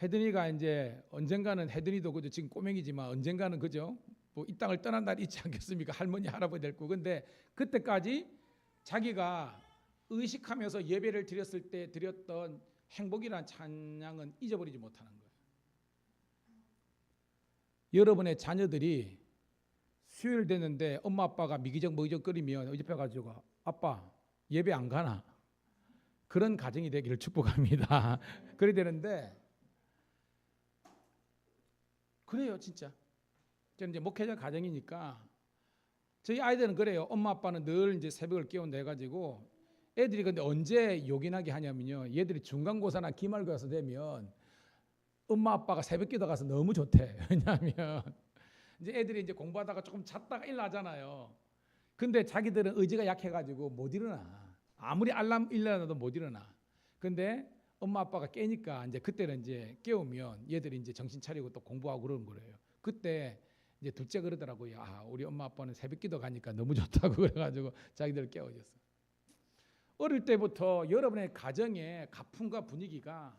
혜든이가 이제 언젠가는 혜든이도 그죠, 지금 꼬맹이지만 언젠가는 그죠, 뭐 이 땅을 떠난 날이 있지 않겠습니까? 할머니 할아버지 될 거. 근데 그때까지 자기가 의식하면서 예배를 드렸을 때 드렸던 행복이란 찬양은 잊어버리지 못하는 거예요. 여러분의 자녀들이 수요일 됐는데 엄마 아빠가 미기적 거리면 어집해 가지고 아빠 예배 안 가나? 그런 가정이 되기를 축복합니다. 그래야 되는데 그래요, 진짜. 저는 이제 목회자 가정이니까 저희 아이들은 그래요. 엄마 아빠는 늘 이제 새벽을 깨운다 해가지고 애들이 근데 언제 요긴하게 하냐면요, 얘들이 중간고사나 기말고사 되면 엄마 아빠가 새벽기도 가서 너무 좋대. 왜냐하면 이제 애들이 이제 공부하다가 조금 잤다가 일어나잖아요. 근데 자기들은 의지가 약해가지고 못 일어나. 아무리 알람 일어나도 못 일어나. 근데 엄마 아빠가 깨니까 이제 그때는 이제 깨우면 얘들이 이제 정신 차리고 또 공부하고 그러는 거예요. 그때 이제 둘째 그러더라고요. 아, 우리 엄마 아빠는 새벽기도 가니까 너무 좋다고 그래가지고 자기들 깨워줬어. 어릴 때부터 여러분의 가정의 가풍과 분위기가,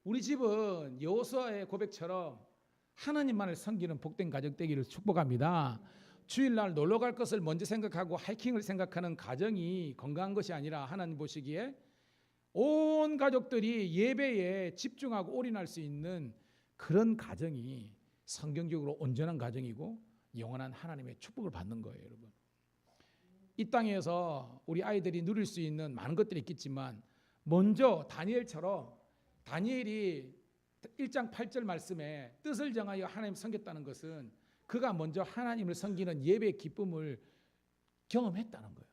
우리 집은 여호수아의 고백처럼 하나님만을 섬기는 복된 가정 되기를 축복합니다. 주일날 놀러 갈 것을 먼저 생각하고 하이킹을 생각하는 가정이 건강한 것이 아니라 하나님 보시기에 온 가족들이 예배에 집중하고 올인할 수 있는 그런 가정이 성경적으로 온전한 가정이고 영원한 하나님의 축복을 받는 거예요, 여러분. 이 땅에서 우리 아이들이 누릴 수 있는 많은 것들이 있겠지만 먼저 다니엘처럼, 다니엘이 1장 8절 말씀에 뜻을 정하여 하나님 섬겼다는 것은 그가 먼저 하나님을 섬기는 예배의 기쁨을 경험했다는 거예요.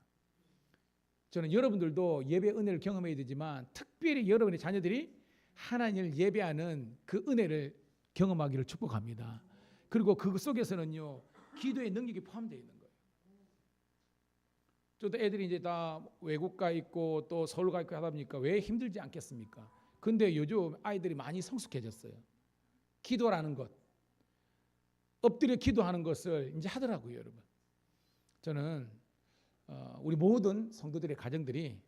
저는 여러분들도 예배 은혜를 경험해야 되지만 특별히 여러분의 자녀들이 하나님을 예배하는 그 은혜를 경험하기를 축복합니다. 그리고 그 속에서는요, 기도의 능력이 포함되어 있는 거예요. 저도 애들이 이제 다 외국 가 있고 또 서울 가 있고 하다 보니까 왜 힘들지 않겠습니까? 근데 요즘 아이들이 많이 성숙해졌어요. 기도라는 것, 엎드려 기도하는 것을 이제 하더라고요, 여러분. 저는 우리 모든 성도들의 가정들이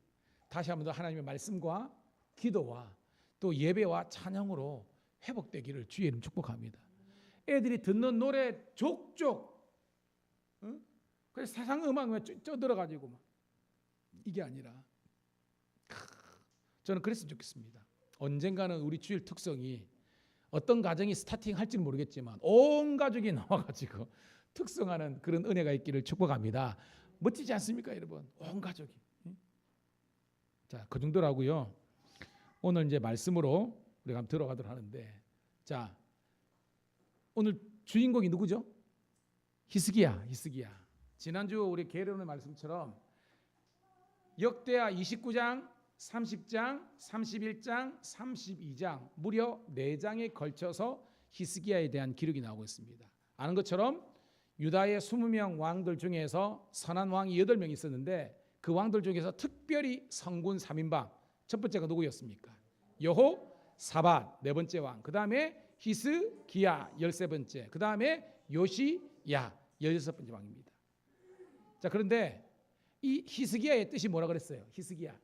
다시 한번 더 하나님의 말씀과 기도와 또 예배와 찬양으로 회복되기를 주의 이름 축복합니다. 애들이 듣는 노래 족족, 응? 그래서 세상 음악에 쪄들어가지고 막 이게 아니라 저는 그랬으면 좋겠습니다. 언젠가는 우리 주일 특성이 어떤 가정이 스타팅할지는 모르겠지만 온 가족이 나와가지고 특성하는 그런 은혜가 있기를 축복합니다. 멋지지 않습니까, 여러분? 온 가족이. 자, 그 정도라고요. 오늘 이제 말씀으로 우리가 한번 들어가도록 하는데, 자, 오늘 주인공이 누구죠? 히스기야. 지난주 우리 계례론의 말씀처럼 역대하 29장, 30장, 31장, 32장 무려 4장에 걸쳐서 히스기야에 대한 기록이 나오고 있습니다. 아는 것처럼 유다의 20명 왕들 중에서 선한 왕이 8명 있었는데 그 왕들 중에서 특별히 성군 3인방, 첫 번째가 누구였습니까? 여호사밧, 4번째 왕. 그 다음에 히스기야, 13번째. 그 다음에 요시야, 16번째 왕입니다. 자, 그런데 이 히스기야의 뜻이 뭐라 그랬어요? 히스기야.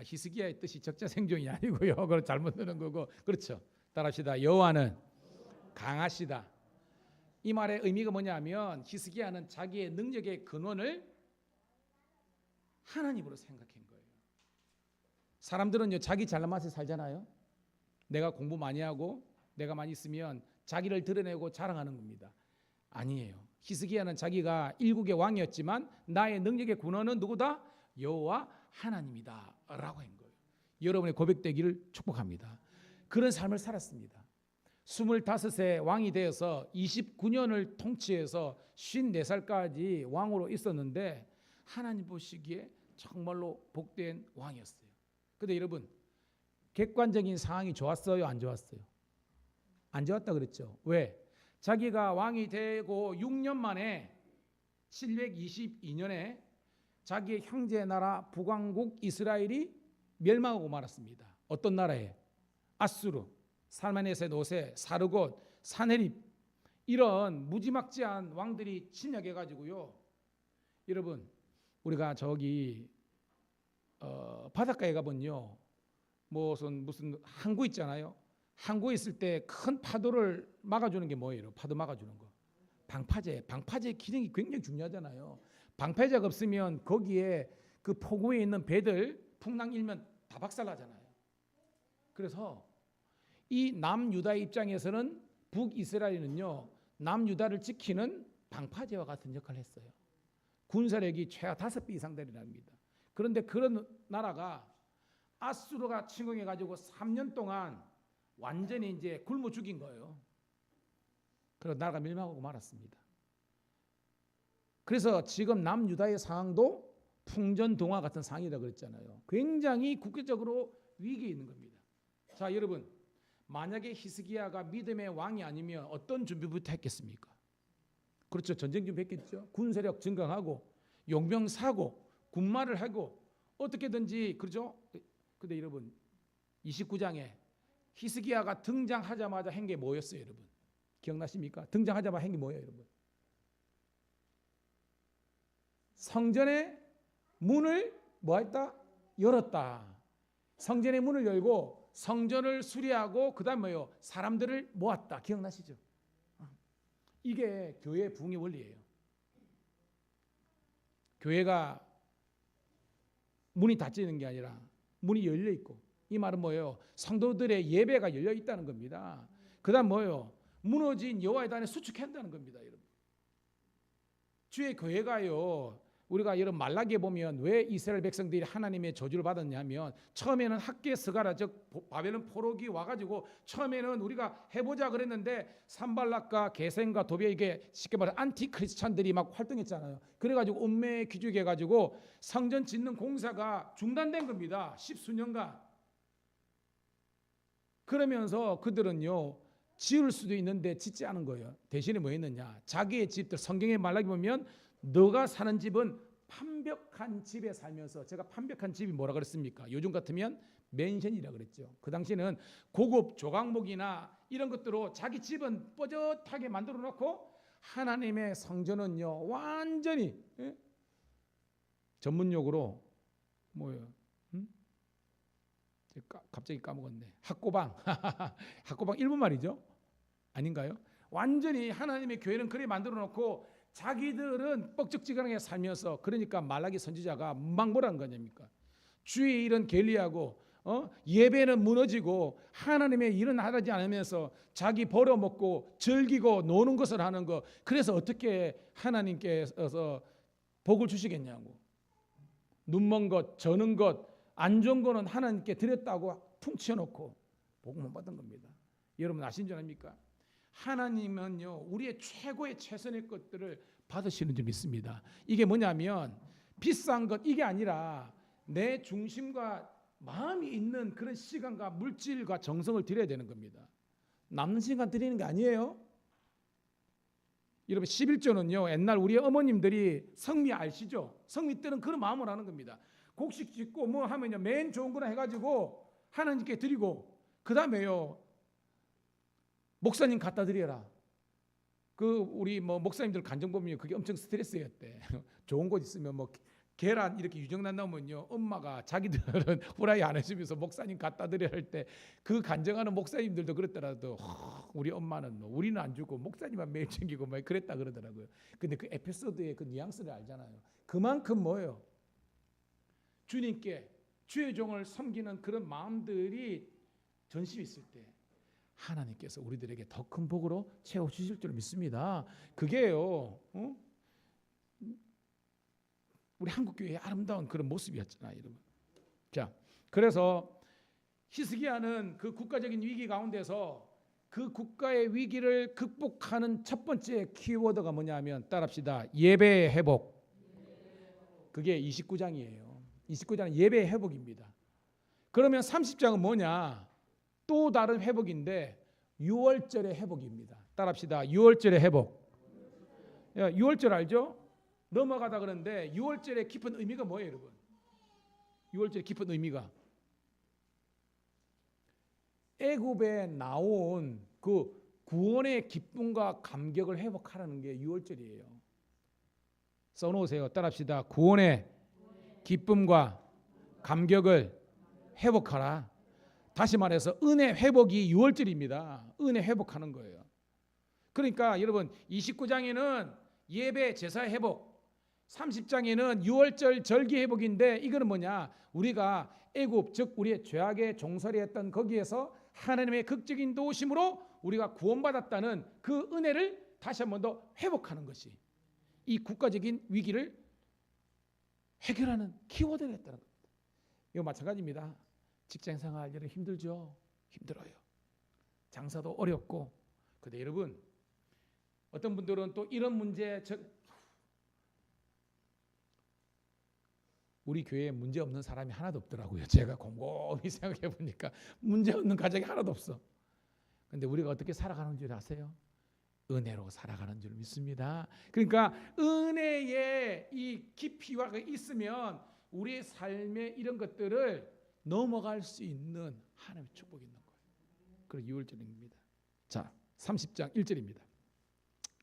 히스기야의 뜻이 적자생존이 아니고요. 그걸 잘못 듣는 거고. 그렇죠. 따라합시다. 여호와는 강하시다. 이 말의 의미가 뭐냐면 히스기야는 자기의 능력의 근원을 하나님으로 생각한 거예요. 사람들은요, 자기 잘난 맛에 살잖아요. 내가 공부 많이 하고 내가 많이 있으면 자기를 드러내고 자랑하는 겁니다. 아니에요. 히스기야는 자기가 일국의 왕이었지만 나의 능력의 근원은 누구다? 여호와 하나님이다 라고 한 거예요. 여러분의 고백되기를 축복합니다. 그런 삶을 살았습니다. 25세 왕이 되어서 29년을 통치해서 54살까지 왕으로 있었는데 하나님 보시기에 정말로 복된 왕이었어요. 그런데 여러분, 객관적인 상황이 좋았어요? 안 좋았어요? 안 좋았다 그랬죠. 왜? 자기가 왕이 되고 6년 만에 722년에 자기의 형제 나라 북왕국 이스라엘이 멸망하고 말았습니다. 어떤 나라에? 아수르, 살마네세 노세, 사르곳, 사네립 이런 무지막지한 왕들이 침략해 가지고요. 여러분, 우리가 저기 바닷가에 가보면요, 무슨 항구 있잖아요. 항구에 있을 때 큰 파도를 막아주는 게 뭐예요? 파도 막아주는 거. 방파제 기능이 굉장히 중요하잖아요. 방파제가 없으면 거기에 그 포구에 있는 배들 풍랑 일면 다 박살나잖아요. 그래서 이 남유다의 입장에서는 북이스라엘은요, 남유다를 지키는 방파제와 같은 역할을 했어요. 군사력이 최하 5배 이상 되리랍니다. 그런데 그런 나라가 아수르가 침공해 가지고 3년 동안 완전히 이제 굶어 죽인 거예요. 그래서 나라가 멸망하고 말았습니다. 그래서 지금 남유다의 상황도 풍전동화 같은 상황이라 그랬잖아요. 굉장히 국제적으로 위기에 있는 겁니다. 자, 여러분, 만약에 히스기야가 믿음의 왕이 아니면 어떤 준비부터 했겠습니까? 그렇죠. 전쟁 준비했겠죠. 군사력 증강하고 용병 사고 군마를 하고 어떻게든지, 그렇죠. 근데 여러분, 29장에 히스기야가 등장하자마자 한 게 뭐였어요, 여러분? 기억나십니까? 등장하자마자 한 게 뭐예요, 여러분? 성전의 문을 뭐했다? 열었다. 성전의 문을 열고 성전을 수리하고 그다음 뭐예요? 사람들을 모았다. 기억나시죠? 이게 교회의 부흥의 원리예요. 교회가 문이 닫히는 게 아니라 문이 열려 있고, 이 말은 뭐예요? 성도들의 예배가 열려 있다는 겁니다. 그다음 뭐예요? 무너진 여호와의 단에 수축한다는 겁니다, 여러분. 주의 교회가요, 우리가 여러분 말라기에 보면 왜 이스라엘 백성들이 하나님의 저주를 받았냐면, 처음에는 학계 스가랴 즉 바벨론 포로기 와가지고 처음에는 우리가 해보자 그랬는데 산발락과 게셈과 도비아, 이게 쉽게 말해 안티 크리스찬들이 막 활동했잖아요. 그래가지고 운명에 기죽해가지고 성전 짓는 공사가 중단된 겁니다. 10수년간. 그러면서 그들은요, 지을 수도 있는데 짓지 않은 거예요. 대신에 뭐 했느냐? 자기의 집들, 성경에 말라기 보면 너가 사는 집은 판벽한 집에 살면서, 제가 판벽한 집이 뭐라 그랬습니까? 요즘 같으면 맨션이라 그랬죠. 그 당시에는 고급 조각목이나 이런 것들로 자기 집은 뻣뻣하게 만들어 놓고 하나님의 성전은요 완전히 전문용어로 뭐예요? 갑자기 까먹었네. 학고방. 학고방 일본 말이죠? 아닌가요? 완전히 하나님의 교회는 그래 만들어 놓고 자기들은 뻑적지근하게 살면서, 그러니까 말라기 선지자가 막 뭐라는 거냐니까. 주의 일은 게을리하고 예배는 무너지고 하나님의 일은 하지 않으면서 자기 벌어먹고 즐기고 노는 것을 하는 거. 그래서 어떻게 하나님께서 복을 주시겠냐고. 눈먼 것, 저는 것, 안 좋은 거는 하나님께 드렸다고 퉁쳐놓고 복을 못 받은 겁니다. 여러분 아신 줄 아닙니까? 하나님은요 우리의 최고의 최선의 것들을 받으시는 줄 믿습니다. 이게 뭐냐면 비싼 것 이게 아니라 내 중심과 마음이 있는 그런 시간과 물질과 정성을 드려야 되는 겁니다. 남는 시간 드리는 게 아니에요. 여러분 11조는요 옛날 우리 어머님들이 성미 아시죠? 성미 때는 그런 마음을 하는 겁니다. 곡식 짓고 뭐 하면요 맨 좋은 거나 해가지고 하나님께 드리고, 그 다음에요 목사님 갖다 드려라. 그 우리 뭐 목사님들 간증 보면 그게 엄청 스트레스였대. 좋은 곳 있으면 뭐 계란 이렇게 유정란 나오면요 엄마가 자기들은 후라이 안 해주면서 목사님 갖다 드려 할 때 그 간증하는 목사님들도 그랬더라도 우리 엄마는 뭐 우리는 안 주고 목사님만 매일 챙기고 뭐 그랬다 그러더라고요. 근데 그 에피소드의 그 뉘앙스를 알잖아요. 그만큼 뭐예요? 주님께 주의 종을 섬기는 그런 마음들이 전심이 있을 때 하나님께서 우리들에게 더 큰 복으로 채워주실 줄 믿습니다. 그게요 우리 한국교회의 아름다운 그런 모습이었잖아요, 여러분. 자, 그래서 히스기야는 그 국가적인 위기 가운데서 그 국가의 위기를 극복하는 첫 번째 키워드가 뭐냐면 따라합시다. 예배의 회복. 그게 29장이에요. 29장은 예배의 회복입니다. 그러면 30장은 뭐냐? 또 다른 회복인데 6월절의 회복입니다. 따라합시다. 6월절의 회복. 6월절 알죠? 넘어가다 그러는데 6월절의 깊은 의미가 뭐예요, 여러분? 6월절의 깊은 의미가 애굽에 나온 그 구원의 기쁨과 감격을 회복하라는 게 6월절이에요. 써놓으세요. 따라합시다. 구원의 기쁨과 감격을 회복하라. 다시 말해서 은혜 회복이 6월절입니다. 은혜 회복하는 거예요. 그러니까 여러분 29장에는 예배 제사 회복, 30장에는 6월절 절기 회복인데 이거는 뭐냐? 우리가 애굽 즉 우리의 죄악의 종살이 했던 거기에서 하나님의 극적인 도우심으로 우리가 구원받았다는 그 은혜를 다시 한 번 더 회복하는 것이 이 국가적인 위기를 해결하는 키워드가 있다는 겁니다. 이거 마찬가지입니다. 직장생활 여러분 힘들죠? 힘들어요. 장사도 어렵고. 근데 여러분 어떤 분들은 또 이런 문제 우리 교회에 문제 없는 사람이 하나도 없더라고요. 제가 곰곰이 생각해 보니까 문제 없는 가정이 하나도 없어. 근데 우리가 어떻게 살아가는 줄 아세요? 은혜로 살아가는 줄 믿습니다. 그러니까 은혜의 이 깊이가 있으면 우리의 삶의 이런 것들을 넘어갈 수 있는 하나님의 축복이 있는 거예요. 그래서 6월절입니다. 자, 30장 1절입니다.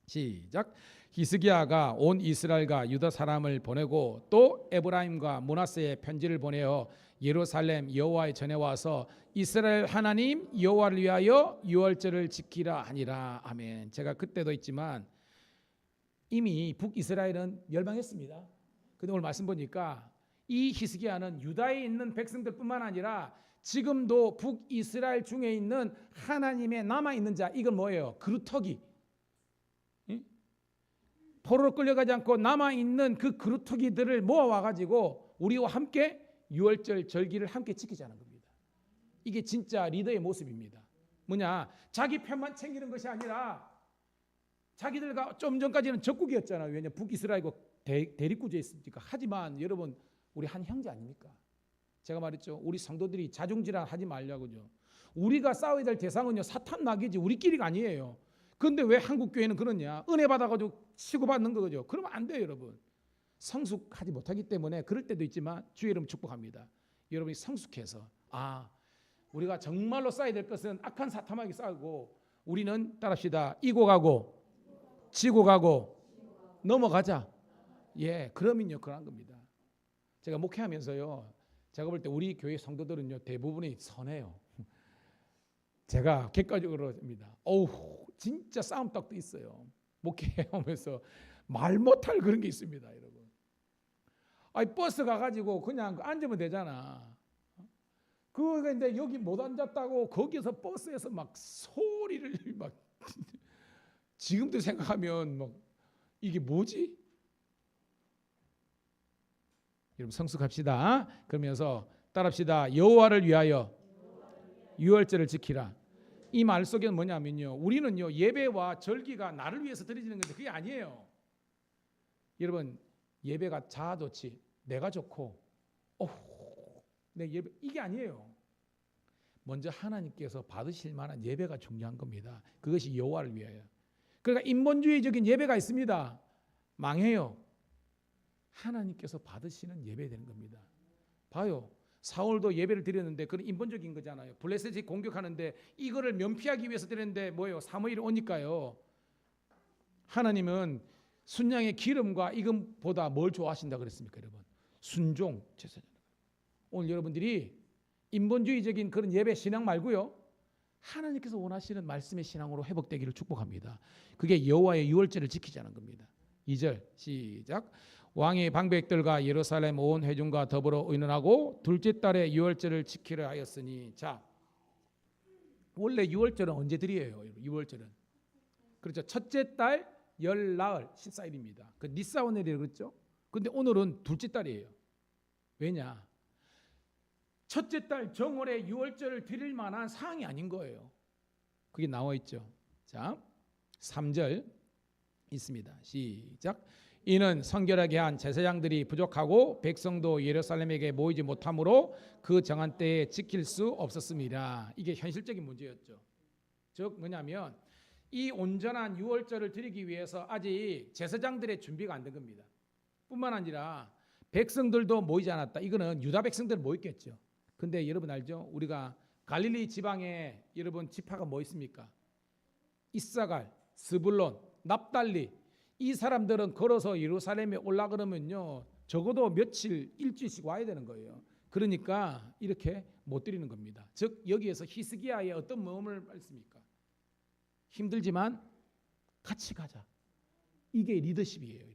시작. 히스기야가 온 이스라엘과 유다 사람을 보내고 또 에브라임과 므낫세에 편지를 보내어 예루살렘 여호와의 전에 와서 이스라엘 하나님 여호와를 위하여 유월절을 지키라 하니라. 아멘. 제가 그때도 있지만 이미 북이스라엘은 멸망했습니다. 근데 오늘 말씀 보니까 이 히스기야는 유다에 있는 백성들뿐만 아니라 지금도 북이스라엘 중에 있는 하나님의 남아있는 자, 이건 뭐예요? 그루터기. 포로로 끌려가지 않고 남아있는 그 그루터기들을 모아와가지고 우리와 함께 유월절 절기를 함께 지키자는 겁니다. 이게 진짜 리더의 모습입니다. 뭐냐? 자기 편만 챙기는 것이 아니라 자기들과 좀 전까지는 적국이었잖아요. 왜냐? 북이스라엘과 대립구조에 있으니까. 하지만 여러분 우리 한 형제 아닙니까? 제가 말했죠. 우리 성도들이 자중질환 하지 말라고요. 우리가 싸워야 될 대상은요 사탄 마귀지 우리끼리가 아니에요. 그런데 왜 한국 교회는 그러냐? 은혜 받아가지고 치고받는 거죠. 그러면 안 돼요, 여러분. 성숙하지 못하기 때문에 그럴 때도 있지만 주의 이름 축복합니다. 여러분이 성숙해서 우리가 정말로 싸워야 될 것은 악한 사탄에게 싸우고 우리는 따라합시다. 이고 가고 지고 가고 넘어가자. 예, 그러면요 그런 겁니다. 제가 목회하면서요, 제가 볼 때 우리 교회 성도들은요 대부분이 선해요. 제가 객관적으로 합니다. 어우, 진짜 싸움닭도 있어요. 목회하면서 말 못할 그런 게 있습니다, 여러분. 아니 버스 가가지고 그냥 앉으면 되잖아. 그런데 여기 못 앉았다고 거기서 버스에서 막 소리를 막 지금도 생각하면 막 이게 뭐지? 여러분 성숙합시다. 그러면서 따라합시다. 여호와를 위하여 유월절을 지키라. 이 말 속에는 뭐냐면요, 우리는요 예배와 절기가 나를 위해서 드려지는 건데 그게 아니에요. 여러분 예배가 자아 좋지, 내가 좋고, 내 예배 이게 아니에요. 먼저 하나님께서 받으실 만한 예배가 중요한 겁니다. 그것이 여호와를 위하여. 그러니까 인본주의적인 예배가 있습니다. 망해요. 하나님께서 받으시는 예배 되는 겁니다. 봐요. 사울도 예배를 드렸는데 그건 인본적인 거잖아요. 블레셋이 공격하는데 이거를 면피하기 위해서 드렸는데 뭐예요? 사무엘이 오니까요. 하나님은 순양의 기름과 이금보다 뭘 좋아하신다 그랬습니까, 여러분? 순종, 제사장. 오늘 여러분들이 인본주의적인 그런 예배 신앙 말고요, 하나님께서 원하시는 말씀의 신앙으로 회복되기를 축복합니다. 그게 여호와의 유월절을 지키자는 겁니다. 2절 시작. 왕이 방백들과 예루살렘 온 회중과 더불어 의논하고 둘째 달에 유월절을 지키려 하였으니. 자, 원래 유월절은 언제 드려요? 유월절은 그렇죠. 첫째 달 열 나흘 14일입니다. 그 니사오넬이라고 그랬죠. 근데 오늘은 둘째 달이에요. 왜냐? 첫째 달 정월에 유월절을 드릴 만한 상황이 아닌 거예요. 그게 나와 있죠. 자, 3절 있습니다. 시작. 이는 성결하게 한 제사장들이 부족하고 백성도 예루살렘에게 모이지 못하므로 그 정한 때에 지킬 수 없었습니다. 이게 현실적인 문제였죠. 즉 뭐냐면 이 온전한 유월절을 드리기 위해서 아직 제사장들의 준비가 안 된 겁니다. 뿐만 아니라 백성들도 모이지 않았다. 이거는 유다 백성들은 모였겠죠. 근데 여러분 알죠? 우리가 갈릴리 지방에 여러분 지파가 뭐 있습니까? 이사갈, 스불론, 납달리. 이 사람들은 걸어서 예루살렘에 올라가려면요 적어도 며칠, 일주일씩 와야 되는 거예요. 그러니까 이렇게 못 드리는 겁니다. 즉 여기에서 히스기야의 어떤 마음을 말씀입니까? 힘들지만 같이 가자. 이게 리더십이에요.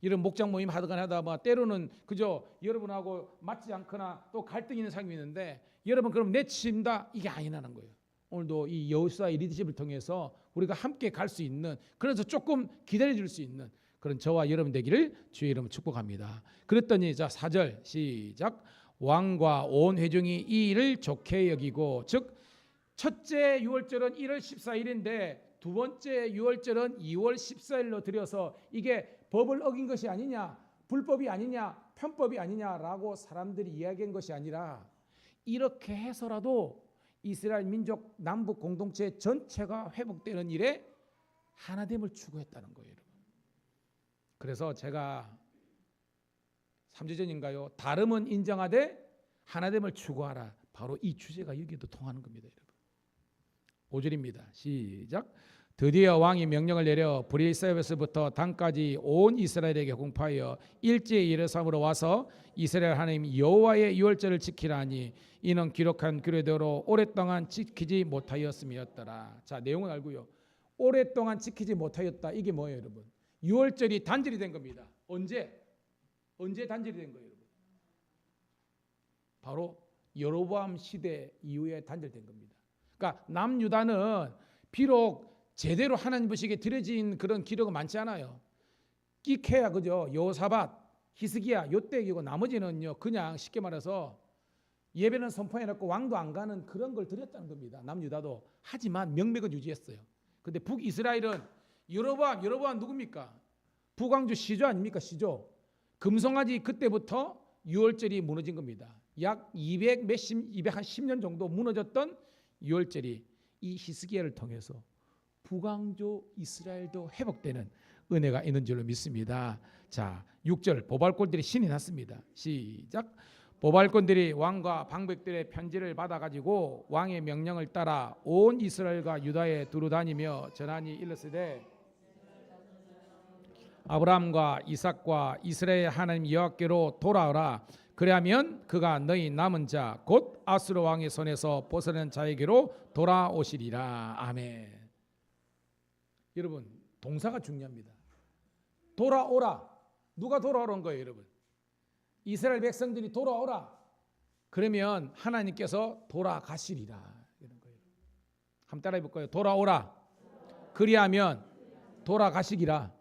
이런 목장 모임 하다가 뭐 때로는 그저 여러분하고 맞지 않거나 또 갈등 있는 상황이 있는데 여러분 그럼 내친다 이게 아니라는 거예요. 오늘도 이 여호수아의 리더십을 통해서 우리가 함께 갈 수 있는, 그래서 조금 기다려줄 수 있는 그런 저와 여러분 되기를 주의 이름으로 축복합니다. 그랬더니 자 4절 시작. 왕과 온 회중이 이 일을 좋게 여기고, 즉 첫째 유월절은 1월 14일인데 두 번째 유월절은 2월 14일로 드려서 이게 법을 어긴 것이 아니냐, 불법이 아니냐, 편법이 아니냐라고 사람들이 이야기한 것이 아니라 이렇게 해서라도 이스라엘 민족 남북 공동체 전체가 회복되는 일에 하나됨을 추구했다는 거예요, 여러분. 그래서 제가 3주 전인가요? 다름은 인정하되 하나됨을 추구하라. 바로 이 주제가 여기도 통하는 겁니다, 여러분. 5절입니다. 시작. 드디어 왕이 명령을 내려 브리사에서부터 단까지 온 이스라엘에게 공파하여 일제히 예루살렘으로 와서 이스라엘 하나님 여호와의 유월절을 지키라 하니 이는 기록한 규례대로 오랫동안 지키지 못하였음이었더라. 자, 내용은 알고요. 오랫동안 지키지 못하였다. 이게 뭐예요, 여러분? 유월절이 단절이 된 겁니다. 언제 단절이 된 거예요, 여러분? 바로 여로보암 시대 이후에 단절된 겁니다. 그러니까 남유다는 비록 제대로 하나님 보시기에 드려진 그런 기록은 많지 않아요. 끼케야 그죠? 여호사밧, 히스기야 요때이고 나머지는요 그냥 쉽게 말해서 예배는 선포해놓고 왕도 안 가는 그런 걸 드렸다는 겁니다. 남유다도. 하지만 명맥은 유지했어요. 근데 북이스라엘은 여로보암 누굽니까? 북왕주 시조 아닙니까? 시조. 금송아지 그때부터 유월절이 무너진 겁니다. 약 210년 정도 무너졌던 유월절이 이 히스기야를 통해서 북왕조 이스라엘도 회복되는 은혜가 있는 줄로 믿습니다. 자, 6절 보발꾼들이 신이 났습니다. 시작. 보발꾼들이 왕과 방백들의 편지를 받아가지고 왕의 명령을 따라 온 이스라엘과 유다에 두루 다니며 전하니 일렀으되. 아브라함과 이삭과 이스라엘 하나님 여호와께로 돌아오라. 그리하면 그가 너희 남은 자 곧 아수르 왕의 손에서 벗어난 자에게로 돌아오시리라. 아멘. 여러분, 동사가 중요합니다. 돌아오라. 누가 돌아오는 거예요, 여러분? 이스라엘 백성들이 돌아오라. 그러면 하나님께서 돌아가시리라. 이런 거예요. 한번 따라해 볼까요? 돌아오라. 그리하면 돌아가시기라.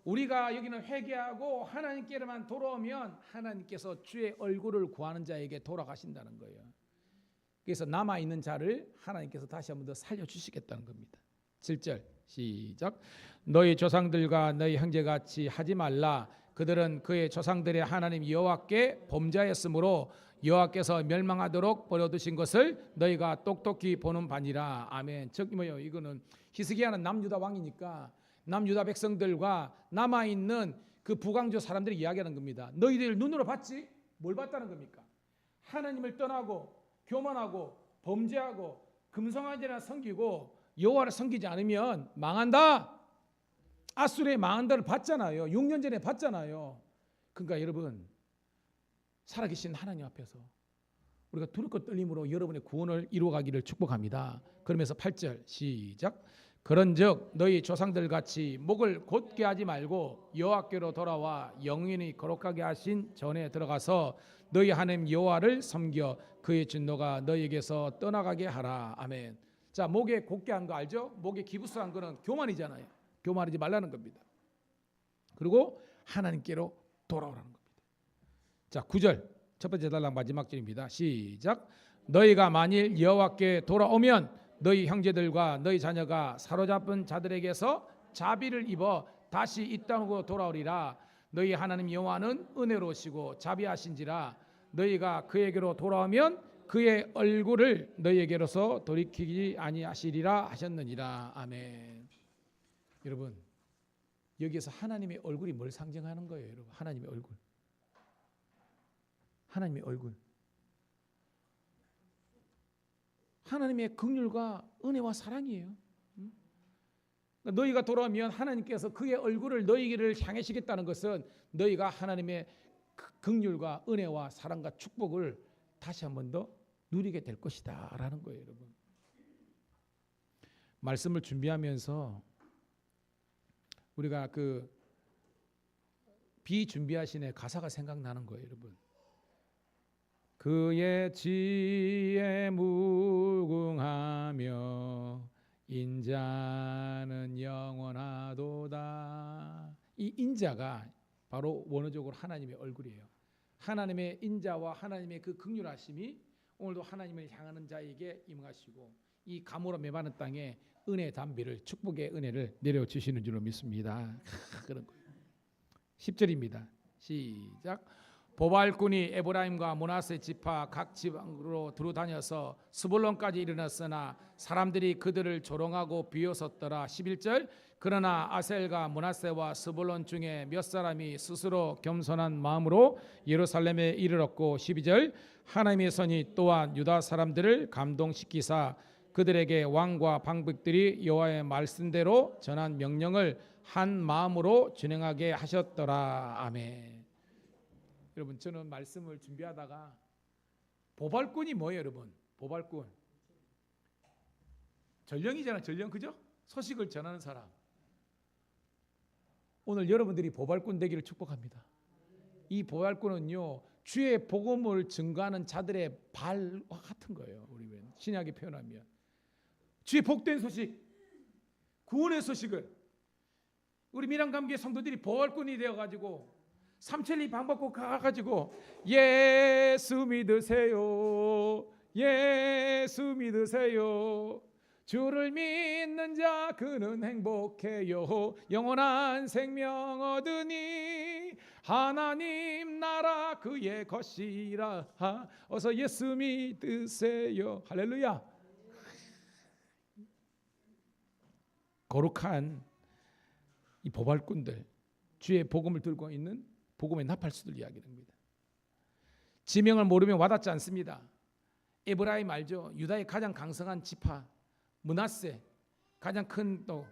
우리가 여기는 회개하고 하나님께로만 돌아오면 하나님께서 주의 얼굴을 구하는 자에게 돌아가신다는 거예요. 그래서 남아있는 자를 하나님께서 다시 한번 더 살려주시겠다는 겁니다. 7절 시작. 너희 조상들과 너희 형제같이 하지 말라. 그들은 그의 조상들의 하나님 여호와께 범죄하였으므로 여호와께서 멸망하도록 버려두신 것을 너희가 똑똑히 보는 바니라. 아멘. 즉 뭐요? 이거는 히스기야는 남유다 왕이니까 남유다 백성들과 남아있는 그 북왕조 사람들이 이야기하는 겁니다. 너희들 눈으로 봤지? 뭘 봤다는 겁니까? 하나님을 떠나고 교만하고 범죄하고 금송아지나 섬기고 여호와를 섬기지 않으면 망한다. 아수르에 망한다를 봤잖아요. 6년 전에 봤잖아요. 그러니까 여러분, 살아계신 하나님 앞에서 우리가 두렵고 떨림으로 여러분의 구원을 이루어가기를 축복합니다. 그러면서 8절 시작. 그런즉 너희 조상들 같이 목을 곧게 하지 말고 여호와께로 돌아와 영원히 거룩하게 하신 전에 들어가서 너희 하나님 여호와를 섬겨 그의 진노가 너희에게서 떠나가게 하라. 아멘. 자, 목에 곧게 한 거 알죠? 목에 기부스한 거는 교만이잖아요. 교만하지 말라는 겁니다. 그리고 하나님께로 돌아오라는 겁니다. 자, 9절 첫 번째 단락 마지막 절입니다. 시작. 너희가 만일 여호와께 돌아오면 너희 형제들과 너희 자녀가 사로잡은 자들에게서 자비를 입어 다시 이 땅으로 돌아오리라. 너희 하나님 여호와는 은혜로우시고 자비하신지라. 너희가 그에게로 돌아오면 그의 얼굴을 너희에게로서 돌이키지 아니하시리라 하셨느니라. 아멘. 여러분, 여기에서 하나님의 얼굴이 뭘 상징하는 거예요, 여러분? 하나님의 얼굴. 하나님의 얼굴. 하나님의 긍휼과 은혜와 사랑이에요. 너희가 돌아오면 하나님께서 그의 얼굴을 너희를 향하시겠다는 것은 너희가 하나님의 긍휼과 은혜와 사랑과 축복을 다시 한 번 더 누리게 될 것이다 라는 거예요, 여러분. 말씀을 준비하면서 우리가 그 비준비하신의 가사가 생각나는 거예요, 여러분. 그의 지혜 무궁하며 인자는 영원하도다. 이 인자가 바로 원어적으로 하나님의 얼굴이에요. 하나님의 인자와 하나님의 그 긍휼하심이 오늘도 하나님을 향하는 자에게 임하시고 이 가물어 메마른 땅에 은혜의 담비를 축복의 은혜를 내려주시는 줄로 믿습니다. 그런 거예요. 10절입니다. 시작. 보발꾼이 에브라임과 므낫세 지파 각 지방으로 두루 다녀서 스불론까지 이르렀으나 사람들이 그들을 조롱하고 비웃었더라. 11절. 그러나 아셀과 므낫세와 스불론 중에 몇 사람이 스스로 겸손한 마음으로 예루살렘에 이르렀고 12절. 하나님의 선이 또한 유다 사람들을 감동시키사 그들에게 왕과 방백들이 여호와의 말씀대로 전한 명령을 한 마음으로 진행하게 하셨더라. 아멘. 여러분, 저는 말씀을 준비하다가 보발꾼이 뭐예요, 여러분? 보발꾼 전령이잖아요. 전령, 그죠? 소식을 전하는 사람. 오늘 여러분들이 보발꾼 되기를 축복합니다. 이 보발꾼은요, 주의 복음을 증거하는 자들의 발과 같은 거예요. 우리 신약에 표현하면 주의 복된 소식, 구원의 소식을 우리 밀양감교회 성도들이 보발꾼이 되어가지고 삼천리 방받고 가가지고 예수 믿으세요, 예수 믿으세요, 주를 믿는 자 그는 행복해요, 영원한 생명 얻으니 하나님 나라 그의 것이라, 어서 예수 믿으세요. 할렐루야. 거룩한 이 보발꾼들, 주의 복음을 들고 있는 복음의 나팔수들 이야기합니다. 지명을 모르면 와닿지 않습니다. 에브라임 알죠? 유다의 가장 강성한 지파, 므낫세 가장 큰 또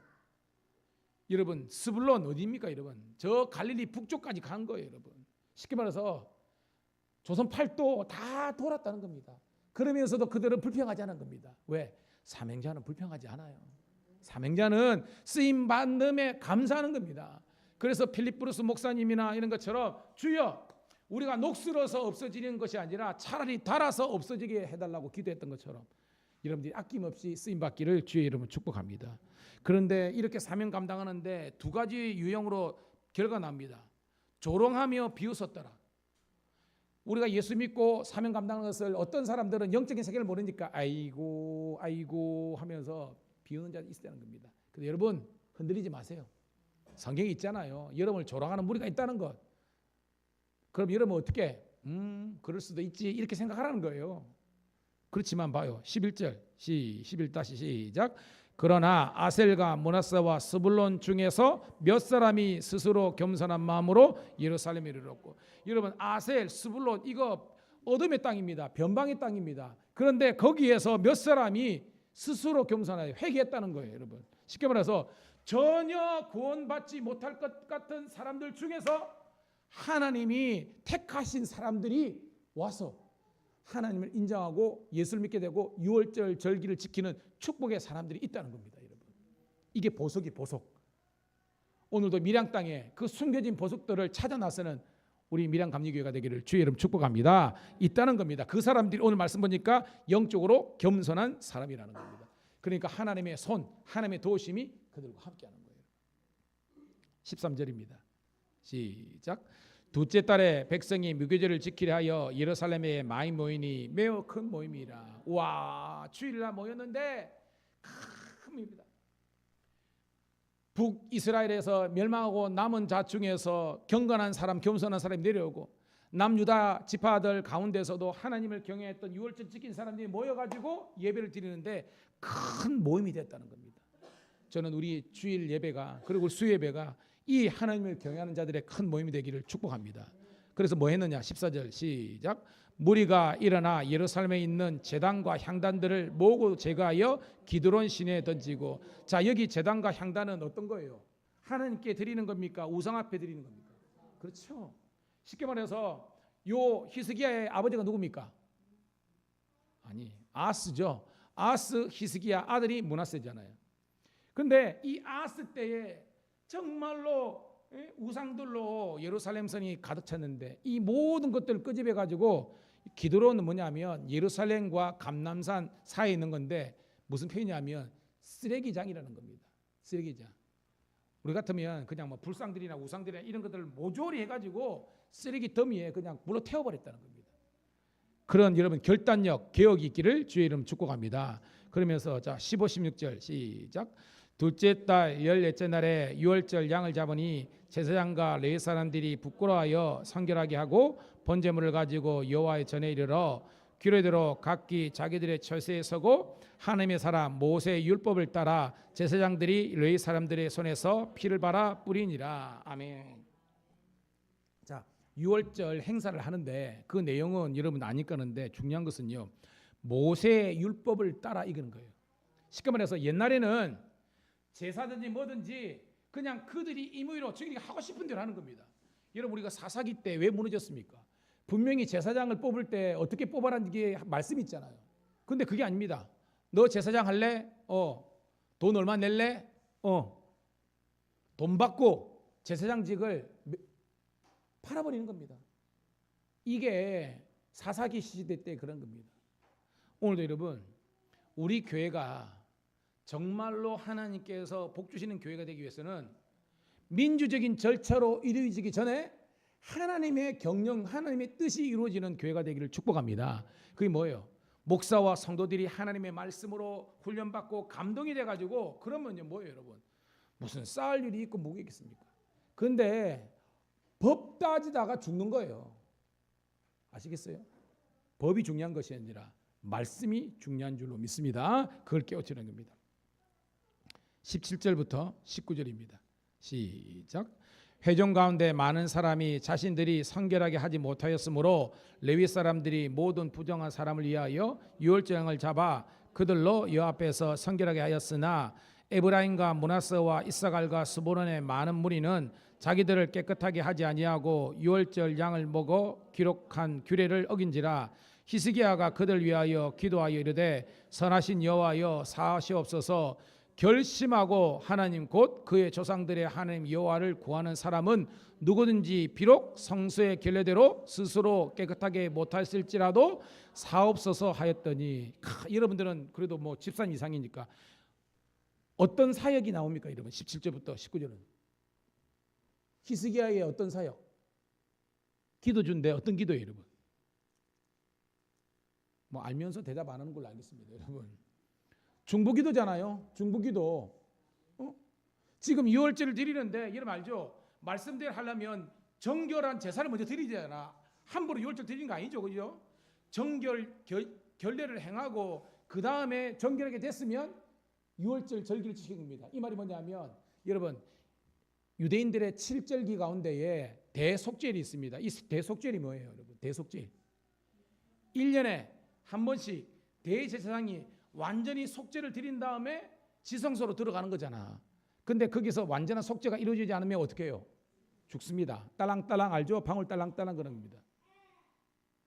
여러분 스불론 어디입니까 여러분? 저 갈릴리 북쪽까지 간 거예요 여러분. 쉽게 말해서 조선 팔도 다 돌았다는 겁니다. 그러면서도 그들은 불평하지 않은 겁니다. 왜? 사명자는 불평하지 않아요. 사명자는 쓰임 받음에 감사하는 겁니다. 그래서 필립브루스 목사님이나 이런 것처럼 주여 우리가 녹슬어서 없어지는 것이 아니라 차라리 달아서 없어지게 해달라고 기도했던 것처럼 여러분들이 아낌없이 쓰임 받기를 주의 이름으로 축복합니다. 그런데 이렇게 사명 감당하는데 두 가지 유형으로 결과 납니다. 조롱하며 비웃었더라. 우리가 예수 믿고 사명 감당하는 것을 어떤 사람들은 영적인 세계를 모르니까 아이고 아이고 하면서 비웃는 자들이 있다는 겁니다. 근데 여러분 흔들리지 마세요. 성경에 있잖아요. 여러분을 조롱하는 무리가 있다는 것. 그럼 여러분 어떻게? 그럴 수도 있지 이렇게 생각하라는 거예요. 그렇지만 봐요. 11절 11다시 시작. 그러나 아셀과 므낫세와 스불론 중에서 몇 사람이 스스로 겸손한 마음으로 예루살렘에 이르렀고, 여러분 아셀, 스불론 이거 어둠의 땅입니다. 변방의 땅입니다. 그런데 거기에서 몇 사람이 스스로 겸손하여 회개했다는 거예요. 여러분 쉽게 말해서 전혀 구원받지 못할 것 같은 사람들 중에서 하나님이 택하신 사람들이 와서 하나님을 인정하고 예수를 믿게 되고 유월절 절기를 지키는 축복의 사람들이 있다는 겁니다. 여러분 이게 보석이 보석. 오늘도 밀양 땅에 그 숨겨진 보석들을 찾아 나서는 우리 밀양 감리교회가 되기를 주의 이름 축복합니다. 있다는 겁니다. 그 사람들이 오늘 말씀 보니까 영적으로 겸손한 사람이라는 겁니다. 그러니까 하나님의 손, 하나님의 도우심이 그들과 함께하는 거예요. 13절입니다. 시작. 둘째 달에 백성이 무교절을 지키려 하여 예루살렘에 많이 모이니 매우 큰 모임이라. 와, 주일날 모였는데 큰 모임이다. 북이스라엘에서 멸망하고 남은 자 중에서 경건한 사람, 겸손한 사람이 내려오고 남유다 지파들 가운데서도 하나님을 경외했던 유월절 지킨 사람들이 모여가지고 예배를 드리는데 큰 모임이 됐다는 겁니다. 저는 우리 주일 예배가 그리고 수예배가 이 하나님을 경외하는 자들의 큰 모임이 되기를 축복합니다. 그래서 뭐 했느냐? 14절 시작. 무리가 일어나 예루살렘에 있는 제단과 향단들을 모으고 제거하여 기드론 시내에 던지고. 자, 여기 제단과 향단은 어떤 거예요? 하나님께 드리는 겁니까? 우상 앞에 드리는 겁니까? 그렇죠. 쉽게 말해서 요 히스기야의 아버지가 누굽니까? 아니, 아스죠. 아스 히스기야 아들이 므낫세잖아요. 근데 이 아스 때에 정말로 우상들로 예루살렘 성이 가득 찼는데 이 모든 것들을 끄집어 가지고 기드론은 뭐냐면 예루살렘과 감람산 사이에 있는 건데 무슨 표현이냐면 쓰레기장이라는 겁니다. 쓰레기장. 우리 같으면 그냥 뭐 불상들이나 우상들이나 이런 것들을 모조리 해가지고 쓰레기 더미에 그냥 물로 태워버렸다는 겁니다. 그런 여러분 결단력, 개혁이 있기를 주의 이름 축복합니다. 그러면서 자 15, 16절 시작. 둘째 달 14째 날에 유월절 양을 잡으니 제사장과 레위 사람들이 부끄러워하여 성결하게 하고 번제물을 가지고 여호와의 전에 이르러 규례대로 각기 자기들의 처소에 서고 하나님의 사람 모세의 율법을 따라 제사장들이 레위 사람들의 손에서 피를 발아 뿌리니라. 아멘. 자, 유월절 행사를 하는데 그 내용은 여러분 아닐 거는데 중요한 것은요. 모세의 율법을 따라 이기는 거예요. 쉽게 말해서 옛날에는 제사든지 뭐든지 그냥 그들이 임의로 자기가 하고 싶은 대로 하는 겁니다. 여러분 우리가 사사기 때 왜 무너졌습니까? 분명히 제사장을 뽑을 때 어떻게 뽑아라는 게 말씀이 있잖아요. 근데 그게 아닙니다. 너 제사장 할래? 돈 얼마 낼래? 돈 받고 제사장직을 팔아버리는 겁니다. 이게 사사기 시대 때 그런 겁니다. 오늘도 여러분 우리 교회가 정말로 하나님께서 복 주시는 교회가 되기 위해서는 민주적인 절차로 이루어지기 전에 하나님의 경영, 하나님의 뜻이 이루어지는 교회가 되기를 축복합니다. 그게 뭐예요? 목사와 성도들이 하나님의 말씀으로 훈련받고 감동이 돼가지고 그러면요 뭐예요 여러분? 무슨 쌓을 일이 있고 뭐가 있겠습니까? 근데 법 따지다가 죽는 거예요. 아시겠어요? 법이 중요한 것이 아니라 말씀이 중요한 줄로 믿습니다. 그걸 깨우치는 겁니다. 17절부터 19절입니다. 시작. 회중 가운데 많은 사람이 자신들이 성결하게 하지 못하였으므로 레위 사람들이 모든 부정한 사람을 위하여 유월절을 잡아 그들로 여호와 앞에서 성결하게 하였으나 에브라임과 므낫세와 이사갈과 스불론의 많은 무리는 자기들을 깨끗하게 하지 아니하고 유월절 양을 먹어 기록한 규례를 어긴지라. 히스기야가 그들 위하여 기도하여 이르되 선하신 여호와여 사하시옵소서. 결심하고 하나님 곧 그의 조상들의 하나님 여호와를 구하는 사람은 누구든지 비록 성수의 결례대로 스스로 깨끗하게 못하실지라도 사옵소서 하였더니, 여러분들은 그래도 뭐 집산 이상이니까 어떤 사역이 나옵니까? 여러분 17절부터 19절은 히스기야의 어떤 사역? 기도주인데 어떤 기도예요, 여러분? 뭐 알면서 대답 안 하는 걸로 알겠습니다, 여러분. 중보기도잖아요. 중보기도. 지금 유월절을 드리는데 여러분 알죠? 말씀대로 하려면 정결한 제사를 먼저 드리잖아. 함부로 유월절 드리는 거 아니죠, 그죠? 결례를 행하고 그 다음에 정결하게 됐으면 유월절 절기를 지키는 겁니다. 이 말이 뭐냐면 여러분 유대인들의 7절기 가운데에 대속죄일이 있습니다. 이 대속죄일이 뭐예요, 여러분? 대속죄일. 1년에 한 번씩 대제사장이 완전히 속죄를 드린 다음에 지성소로 들어가는 거잖아. 근데 거기서 완전한 속죄가 이루어지지 않으면 어떻게 해요? 죽습니다. 딸랑딸랑 알죠? 방울 딸랑딸랑 그런 겁니다.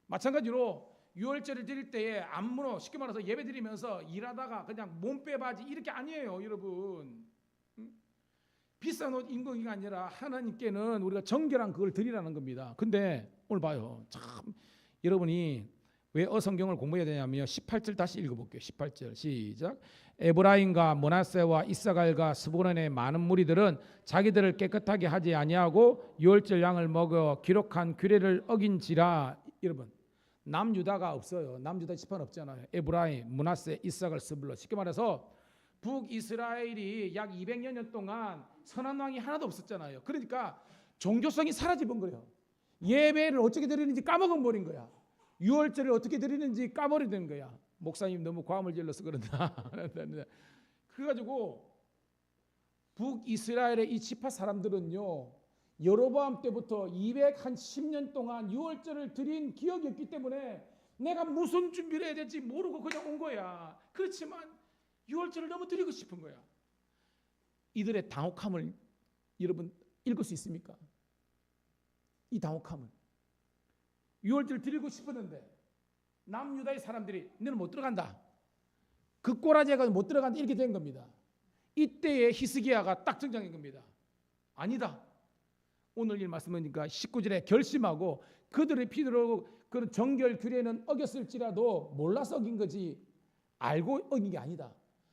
마찬가지로 유월절을 드릴 때에 안무로 쉽게 말해서 예배 드리면서 일하다가 그냥 몸빼 바지 이렇게 아니에요, 여러분. 비싼 옷 입는 게 아니라 하나님께는 우리가 정결한 그걸 드리라는 겁니다. 근데 오늘 봐요. 참 여러분이 왜 어성경을 공부해야 되냐면 18절 다시 읽어볼게요. 18절 시작. 에브라임과 므낫세와 이사갈과 스불론의 많은 무리들은 자기들을 깨끗하게 하지 아니하고 유월절 양을 먹어 기록한 규례를 어긴지라. 여러분 남유다가 없어요. 남유다 지파는 없잖아요. 에브라임, 므낫세, 이사갈, 스불론. 쉽게 말해서 북이스라엘이 약 200여 년 동안 선한 왕이 하나도 없었잖아요. 그러니까 종교성이 사라져본 거예요. 예배를 어떻게 드리는지 까먹어버린 거야. 유월절을 어떻게 드리는지 까버리는 거야. 목사님 너무 과음을 질러서 그런다. 그래가지고 북이스라엘의 이 지파 사람들은요 여로보암 때부터 210년 동안 유월절을 드린 기억이 없기 때문에 내가 무슨 준비를 해야 될지 모르고 그냥 온 거야. 그렇지만 유월절을 너무 드리고 싶은 거야. 이들의 당혹함을 여러분 읽을 수 있습니까? 이 당혹함을. 유월절 드리고 싶었는데 남유다의 사람들이 너는 못 들어간다. 그 꼬라지가 못 들어간다 이렇게 된 겁니다. 이때에 히스기야가 딱 등장한 겁니다. 아니다. 오늘 이 말씀이니까 19절에 결심하고 그들의 피대로 그런 정결 규례는 어겼을지라도 몰라서 어긴 거지 알고 어긴 게 아니다.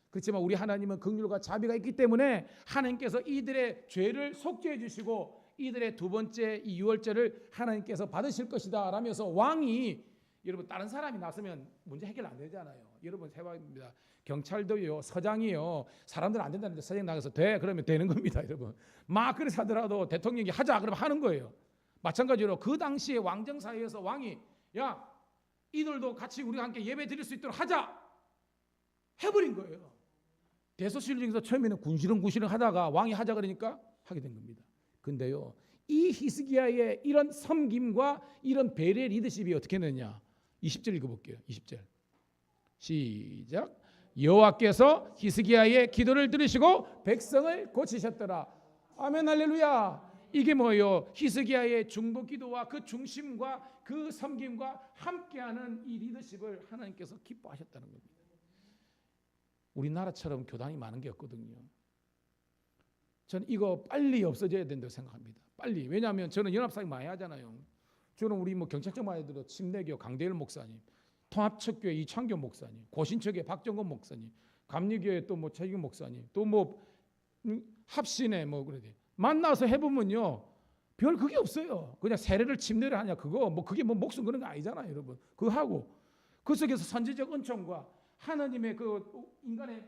그렇지만 우리 하나님은 긍휼과 자비가 있기 때문에 하나님께서 이들의 죄를 속죄해 주시고 이들의 두 번째 이 유월절을 하나님께서 받으실 것이다 라면서 왕이 여러분 다른 사람이 나서면 문제 해결 안 되잖아요. 여러분 세바입니다. 경찰도요 서장이요 사람들 안 된다는데 서장 나가서 돼 그러면 되는 겁니다. 여러분 막 그래서 하더라도 대통령이 하자 그러면 하는 거예요. 마찬가지로 그 당시에 왕정 사회에서 왕이 야 이들도 같이 우리가 함께 예배 드릴 수 있도록 하자 해버린 거예요. 대소신령에서 처음에는 군시렁 하다가 왕이 하자 그러니까 하게 된 겁니다. 근데요 이 히스기야의 이런 섬김과 이런 배려의 리더십이 어떻게 되느냐 20절 읽어볼게요. 20절 시작. 여호와께서 히스기야의 기도를 들으시고 백성을 고치셨더라. 아멘 할렐루야. 이게 뭐예요? 히스기야의 중보 기도와 그 중심과 그 섬김과 함께하는 이 리더십을 하나님께서 기뻐하셨다는 겁니다. 우리나라처럼 교단이 많은 게 없거든요. 저는 이거 빨리 없어져야 된다고 생각합니다. 빨리. 왜냐하면 저는 연합사역 많이 하잖아요. 저는 우리 뭐 경찰청 많이 들어 침례교 강대일 목사님, 통합척교회 이창교 목사님, 고신척교회 박정건 목사님, 감리교회 또 뭐 최규 목사님, 또 뭐 합신에 뭐 그래 만나서 해보면요 별 그게 없어요. 그냥 세례를 침례를 하냐 그거 뭐 그게 뭐 목숨 그런 거 아니잖아요, 여러분. 그거 하고 그 속에서 선지적 은총과 하나님의 그 인간의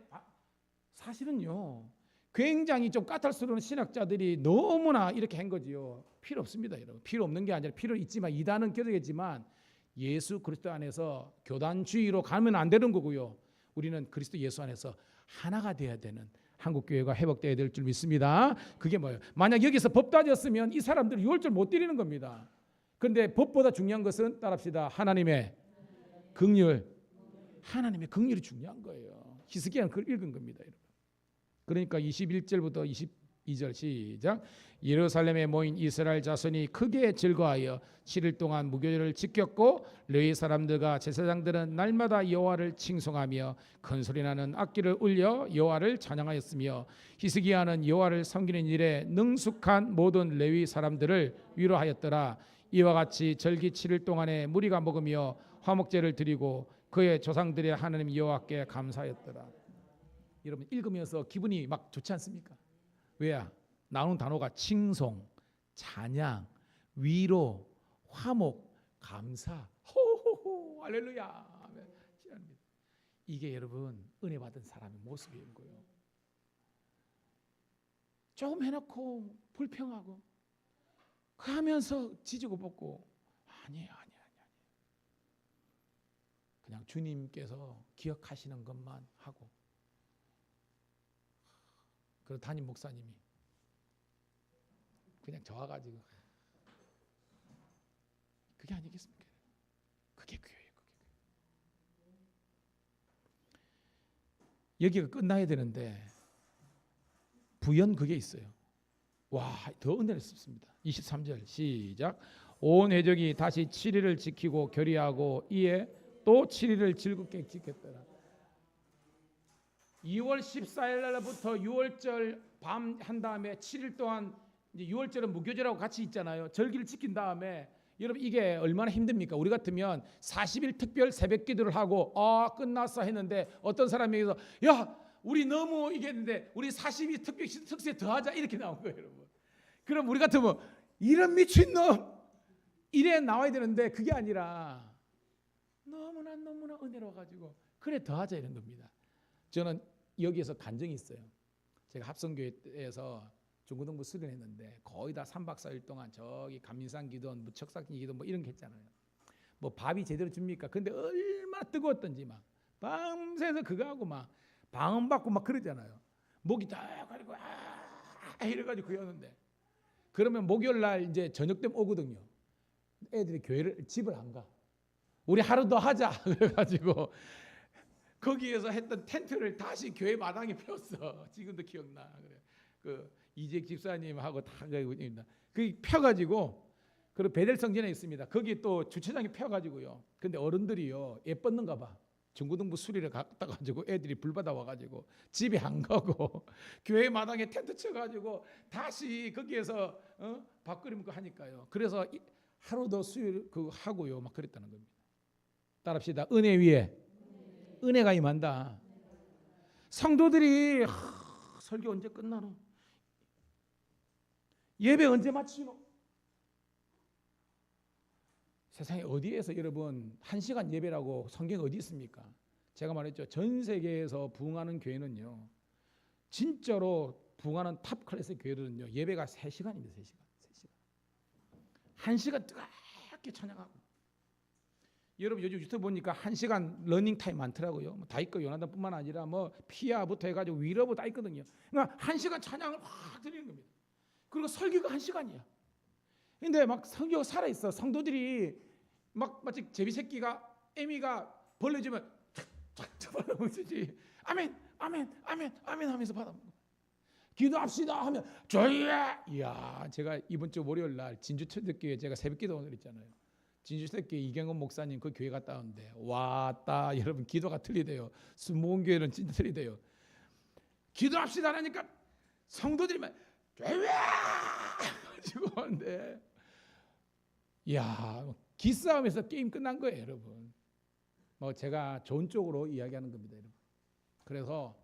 사실은요. 굉장히 좀 까탈스러운 신학자들이 너무나 이렇게 한 거지요. 필요 없습니다, 여러분. 필요 없는 게 아니라 필요 있지만 이단은 교도겠지만 예수 그리스도 안에서 교단주의로 가면 안 되는 거고요. 우리는 그리스도 예수 안에서 하나가 돼야 되는 한국교회가 회복돼야 될 줄 믿습니다. 그게 뭐예요? 만약 여기서 법 따졌으면 이 사람들 유월절 못 드리는 겁니다. 그런데 법보다 중요한 것은 따라합시다. 하나님의 긍휼. 하나님의 긍휼이 중요한 거예요. 히스기야는 그걸 읽은 겁니다, 여러분. 그러니까 21절부터 22절 시작. 예루살렘에 모인 이스라엘 자손이 크게 즐거워하여 7일 동안 무교절을 지켰고 레위 사람들과 제사장들은 날마다 여호와를 칭송하며 큰 소리나는 악기를 울려 여호와를 찬양하였으며 히스기야는 여호와를 섬기는 일에 능숙한 모든 레위 사람들을 위로하였더라. 이와 같이 절기 7일 동안에 무리가 먹으며 화목제를 드리고 그의 조상들의 하나님 여호와께 감사하였더라. 여러분 읽으면서 기분이 막 좋지 않습니까? 왜야? 나오는 단어가 칭송, 찬양, 위로, 화목, 감사. 호호호 할렐루야. 이게 여러분 은혜 받은 사람의 모습인 거예요. 조금 해놓고 불평하고 그 하면서 지지고 볶고 아니에요. 그냥 주님께서 기억하시는 것만 하고. 그 담임 목사님이 그냥 저와가지고 그게 아니겠습니까? 그게 교회예요. 여기가 끝나야 되는데 부연 그게 있어요. 와, 더 은혜롭습니다. 23절 시작. 온 회족이 다시 7일을 지키고 결의하고 이에 또 7일을 즐겁게 지켰더라. 2월 14일 날부터 6월절 밤 한 다음에 7일 동안 이제 6월절은 무교절하고 같이 있잖아요. 절기를 지킨 다음에 여러분 이게 얼마나 힘듭니까? 우리 같으면 40일 특별 새벽 기도를 하고 끝났어 했는데 어떤 사람이 여기서 야 우리 너무 이게 했는데 우리 40일 특별 특세 더 하자 이렇게 나온 거예요, 여러분. 그럼 우리 같으면 이런 미친놈 이래 나와야 되는데 그게 아니라 너무나 은혜로워가지고 그래 더 하자 이런 겁니다. 저는 여기에서 간증이 있어요. 제가 합성교회에서 중고등부 수련했는데 거의 다 3박 4일 동안 저기 감민산 기도, 무척삭 기도 뭐 이런 게 했잖아요. 뭐 밥이 제대로 줍니까? 근데 얼마나 뜨거웠던지 막 밤새서 그거 하고 막 방음 받고 막 그러잖아요. 목이 딱 가지고 이래가지고 그러는데 그러면 목요일 날 이제 저녁 때면 오거든요. 애들이 교회를 집을 안 가. 우리 하루 더 하자 그래가지고 거기에서 했던 텐트를 다시 교회 마당에 폈어. 지금도 기억나. 그래. 그 이재익 집사님하고 다 있습니다. 그 펴가지고 그리고 베델성전에 있습니다. 거기 또 주차장에 펴가지고요. 근데 어른들이요 예뻤는가 봐. 중고등부 수리를 갖다 가지고 애들이 불 받아 와가지고 집에 안 가고 교회 마당에 텐트 쳐가지고 다시 거기에서 밥그림 그 하니까요. 그래서 하루 더 수요일 그 하고요 막 그랬다는 겁니다. 따라합시다. 은혜 위에 은혜가 임한다. 성도들이 설교 언제 끝나노? 예배 언제 마치노? 세상에 어디에서 여러분 1시간 예배라고 성경에 어디 있습니까? 제가 말했죠. 전 세계에서 부흥하는 교회는요. 진짜로 부흥하는 탑 클래스 교회들은요. 예배가 3시간입니다. 3시간. 1시간 뜨겁게 찬양하고. 여러분 요즘 유튜브 보니까 1시간 러닝 타임 많더라고요. 뭐 다윗과 요나단뿐만 아니라 뭐 피아부터 해가지고 위로부 다 있거든요. 그러니까 1시간 찬양을 확 드리는 겁니다. 그리고 설교가 1시간이야. 근데 막 설교가 살아 있어. 성도들이 막 마치 제비새끼가 애미가 벌레주면 탁탁 받아먹지. 아멘, 아멘, 아멘, 아멘 하면서 받아먹고. 기도합시다 하면 조용히 해. 이야, 제가 이번 주 월요일 날 진주 초대교회 제가 새벽기도 오늘 있잖아요. 진주초대교회 이경건 목사님 그 교회 갔다 왔는데 왔다 여러분 기도가 틀리대요. 순복음 교회는 진짜 틀리대요. 기도합시다 하니까 성도들이 막 조용히 해 가지고 하는데 이야 기싸움에서 게임 끝난 거예요, 여러분. 뭐 제가 좋은 쪽으로 이야기하는 겁니다, 여러분. 그래서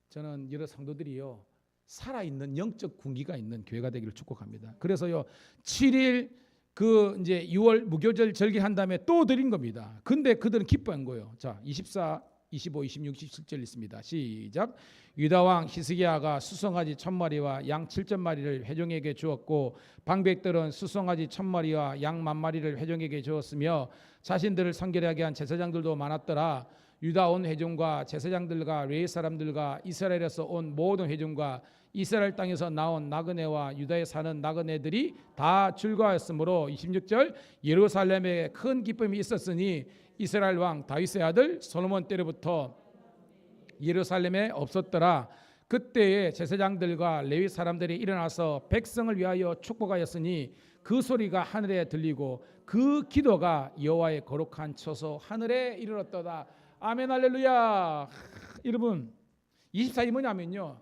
저는 여러 성도들이요 살아있는 영적 군기가 있는 교회가 되기를 축복합니다. 그래서요 7일 그 이제 6월 무교절 절기한 다음에 또 드린 겁니다. 근데 그들은 기뻐한 거예요. 자 24, 25, 26, 27절 있습니다. 시작. 유다 왕 히스기야가 수송아지 1000마리와 양 7,000마리를 회중에게 주었고 방백들은 수송아지 1000마리와 양 10,000마리를 회중에게 주었으며 자신들을 성결하게 한 제사장들도 많았더라. 유다 온 회중과 제사장들과 레위 사람들과 이스라엘에서 온 모든 회중과 이스라엘 땅에서 나온 나그네와 유다에 사는 나그네들이 다 즐거워했으므로 26절 예루살렘에 큰 기쁨이 있었으니 이스라엘 왕 다윗의 아들 솔로몬 때로부터 예루살렘에 없었더라. 그때에 제사장들과 레위 사람들이 일어나서 백성을 위하여 축복하였으니 그 소리가 하늘에 들리고 그 기도가 여호와의 거룩한 처소 하늘에 이르렀도다. 아멘 할렐루야. 여러분 24일이 뭐냐면요,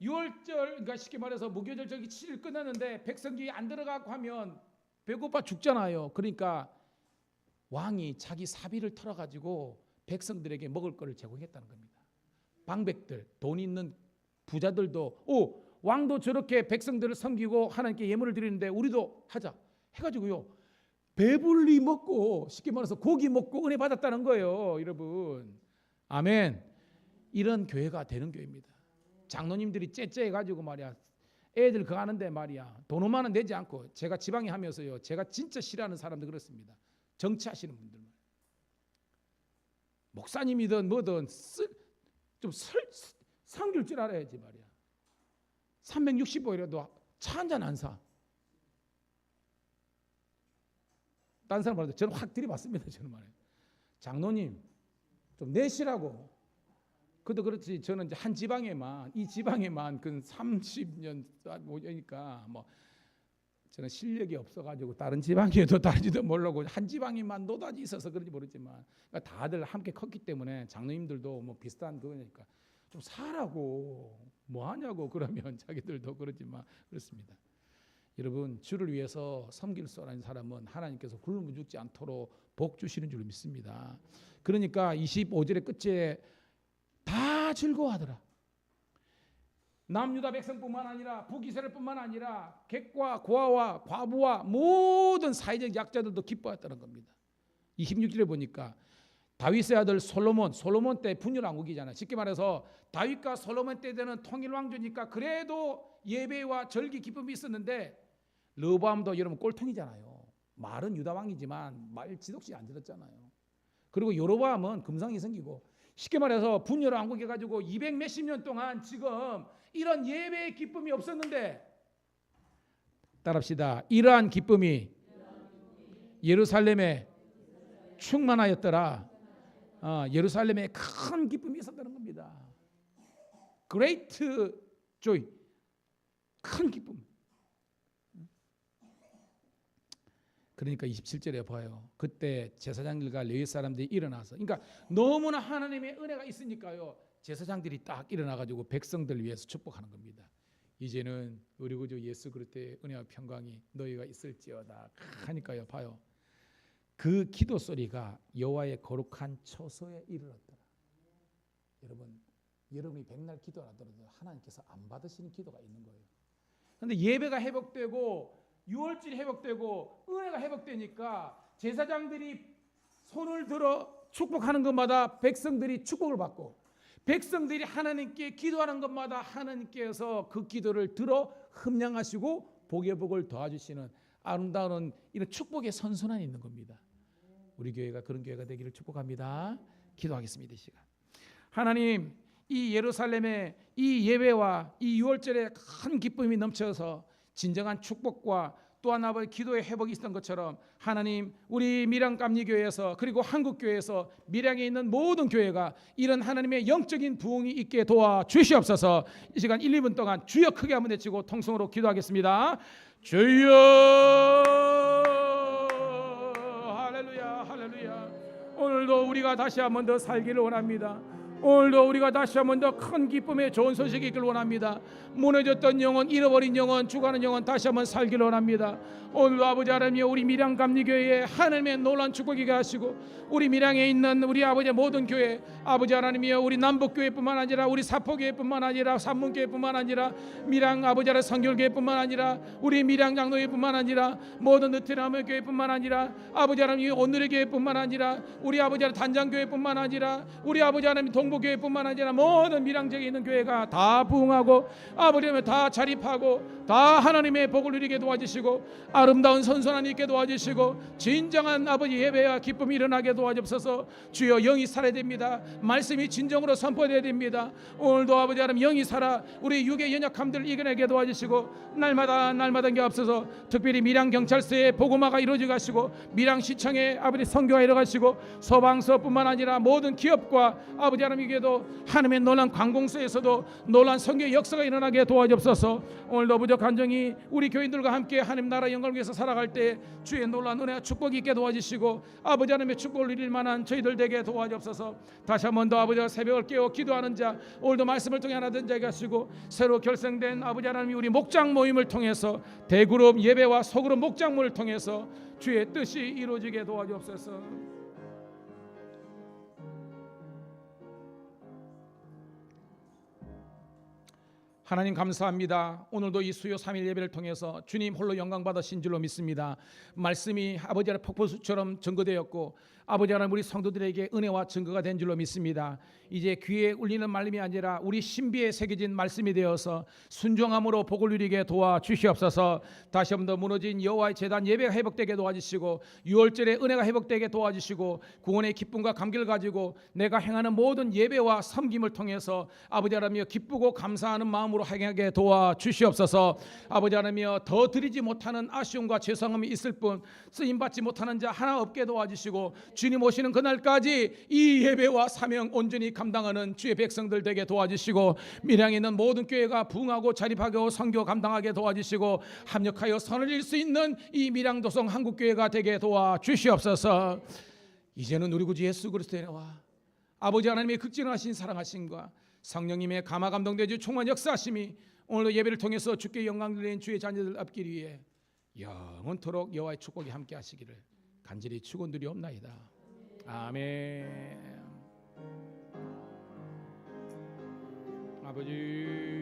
6월절, 그러니까 쉽게 말해서 무교절 저기 7일 끝났는데 백성들이 안 들어가고 하면 배고파 죽잖아요. 그러니까 왕이 자기 사비를 털어가지고 백성들에게 먹을 거를 제공했다는 겁니다. 방백들, 돈 있는 부자들도 왕도 저렇게 백성들을 섬기고 하나님께 예물을 드리는데 우리도 하자 해가지고요, 배불리 먹고 쉽게 말해서 고기 먹고 은혜 받았다는 거예요. 여러분 아멘. 이런 교회가 되는 교회입니다. 장로님들이 째째해가지고 말이야, 애들 그거 하는데 말이야 돈 5만 원 내지 않고, 제가 지방에 하면서요, 제가 진짜 싫어하는 사람들 그렇습니다. 정치하시는 분들, 목사님이든 뭐든 좀 섬길 줄 알아야지 말이야. 365일에도 차 한 잔 안 사. 딴 사람 말해도 저는 확 들이받습니다. 저는 말이에요. 장로님 좀 내시라고. 그도 그렇지, 저는 이제 한 지방에만, 이 지방에만 그 30년 오니까 뭐 저는 실력이 없어가지고 다른 지방에도 다르지도 모르고 한 지방에만 노다지 있어서 그런지 모르지만, 그러니까 다들 함께 컸기 때문에 장로님들도 뭐 비슷한 그거니까 좀 사라고, 뭐 하냐고 그러면 자기들도 그러지만 그렇습니다. 여러분 주를 위해서 섬길 수 있는 사람은 하나님께서 굶어 죽지 않도록 복 주시는 줄 믿습니다. 그러니까 25절의 끝에 다 즐거워하더라. 남유다 백성뿐만 아니라 북이스라엘뿐만 아니라 객과 고아와 과부와 모든 사회적 약자들도 기뻐했다는 겁니다. 26절에 보니까 다윗의 아들 솔로몬 때 분열왕국이잖아요. 쉽게 말해서 다윗과 솔로몬 때 되는 통일왕조니까 그래도 예배와 절기 기쁨이 있었는데, 르호보암도 여러분 꼴통이잖아요. 말은 유다왕이지만 말 지독시 안 들었잖아요. 그리고 여로보암은 금상이 생기고, 쉽게 말해서 분열왕국 해가지고 200 몇십 년 동안 지금 이런 예배의 기쁨이 없었는데, 따라합시다. 이러한 기쁨이 예루살렘에 충만하였더라. 예루살렘에 큰 기쁨이 있었다는 겁니다. Great joy, 큰 기쁨. 그러니까 27절에 봐요. 그때 제사장들과 레위 사람들이 일어나서, 그러니까 너무나 하나님의 은혜가 있으니까요, 제사장들이 딱 일어나가지고 백성들을 위해서 축복하는 겁니다. 이제는 우리 구주 예수 그리스도의 은혜와 평강이 너희가 있을지어다 하니까요, 봐요. 그 기도 소리가 여호와의 거룩한 처소에 이르렀더라. 여러분이 백날 기도하더라도 하나님께서 안 받으시는 기도가 있는 거예요. 그런데 예배가 회복되고 6월절이 회복되고 은혜가 회복되니까 제사장들이 손을 들어 축복하는 것마다 백성들이 축복을 받고, 백성들이 하나님께 기도하는 것마다 하나님께서 그 기도를 들어 흠량하시고 복의 복을 도와주시는 아름다운 이런 축복의 선순환이 있는 겁니다. 우리 교회가 그런 교회가 되기를 축복합니다. 기도하겠습니다. 이 시간 하나님, 이 예루살렘의 이 예배와 이 6월절에 큰 기쁨이 넘쳐서 진정한 축복과 또한 아버지 기도의 회복이 있었던 것처럼, 하나님 우리 밀양감리교회에서 그리고 한국교회에서 밀양에 있는 모든 교회가 이런 하나님의 영적인 부흥이 있게 도와주시옵소서. 이 시간 1, 2분 동안 주여 크게 한번 외치고 통성으로 기도하겠습니다. 주여, 할렐루야 할렐루야. 오늘도 우리가 다시 한번 더 살기를 원합니다. 오늘도 우리가 다시 한번 더 큰 기쁨의 좋은 소식이 있기를 원합니다. 무너졌던 영혼, 잃어버린 영혼, 죽어가는 영혼 다시 한번 살기를 원합니다. 오늘도 아버지 하나님이여, 우리 밀양감리교회에 하나님의 놀라운 축복이 하시고, 우리 밀양에 있는 우리 아버지의 모든 교회, 아버지 하나님이여, 우리 남북교회뿐만 아니라 우리 사포교회뿐만 아니라 산문교회뿐만 아니라 밀양 아버지 하나님 선결교회뿐만 아니라 우리 밀양 장로교회뿐만 아니라 모든 느티나무 교회뿐만 아니라 아버지 하나님 오늘의 교회뿐만 아니라 우리 아버지 하나님 단장교회뿐만 아니라 우리 아버지 하나님 동부교회뿐만 아니라 모든 밀양 지역에 있는 교회가 다 부흥하고 아버지 하나님 다 자립하고 다 하나님의 복을 누리게 도와주시고, 아름다운 선선함이 있게 도와주시고, 진정한 아버지 예배와 기쁨이 일어나게 도와주옵소서. 주여, 영이 살아야 됩니다. 말씀이 진정으로 선포되어야 됩니다. 오늘도 아버지 하나님 영이 살아 우리 육의 연약함들을 이겨내게 도와주시고, 날마다 게 없어서 특별히 밀양경찰서에 복음화가 이루어지게 하시고, 밀양시청에 아버지 선교가 이루어가시고, 소방서뿐만 아니라 모든 기업과 아버지 하나님 하나님께도 하나님의 놀란 관공서에서도 놀란 성교의 역사가 일어나게 도와주옵소서. 오늘도 아버지 간정히 우리 교인들과 함께 하나님 나라 영광을 위해서 살아갈 때 주의 놀란 은혜와 축복이 있게 도와주시고 아버지 하나님의 축복을 누릴 만한 저희들 되게 도와주옵소서. 다시 한 번 더 아버지가 새벽을 깨워 기도하는 자, 오늘도 말씀을 통해 하나된 자가 하시고 새로 결성된 아버지 하나님이 우리 목장 모임을 통해서 대그룹 예배와 소그룹 목장물을 통해서 주의 뜻이 이루어지게 도와주옵소서. 하나님 감사합니다. 오늘도 이 수요 3일 예배를 통해서 주님 홀로 영광 받으신 줄로 믿습니다. 말씀이 아버지 하나님 폭포수처럼 증거되었고 아버지 하나님 우리 성도들에게 은혜와 증거가 된 줄로 믿습니다. 이제 귀에 울리는 말씀이 아니라 우리 신비에 새겨진 말씀이 되어서 순종함으로 복을 누리게 도와주시옵소서. 다시 한번 더 무너진 여호와의 제단 예배가 회복되게 도와주시고 유월절에 은혜가 회복되게 도와주시고 구원의 기쁨과 감기를 가지고 내가 행하는 모든 예배와 섬김을 통해서 아버지 하나님이여 기쁘고 감사하는 마음으로 행하게 도와주시옵소서. 아버지 하나님이여 더 드리지 못하는 아쉬움과 죄송함이 있을 뿐 쓰임받지 못하는 자 하나 없게 도와주시고 주님 오시는 그날까지 이 예배와 사명 온전히 감당하는 주의 백성들 되게 도와주시고 밀양에 있는 모든 교회가 부흥하고 자립하고 선교 감당하게 도와주시고 합력하여 선을 이룰 수 있는 이 밀양도성 한국교회가 되게 도와주시옵소서. 이제는 우리 구주 예수 그리스도의 은혜와 아버지 하나님의 극진하신 사랑하심과 성령님의 감화 감동되어 충만 역사하심이 오늘도 예배를 통해서 주께 영광 드리는 주의 자녀들 앞길 위해 영원토록 여호와의 축복이 함께 하시기를 간절히 축원드리옵나이다. 아멘. 아버지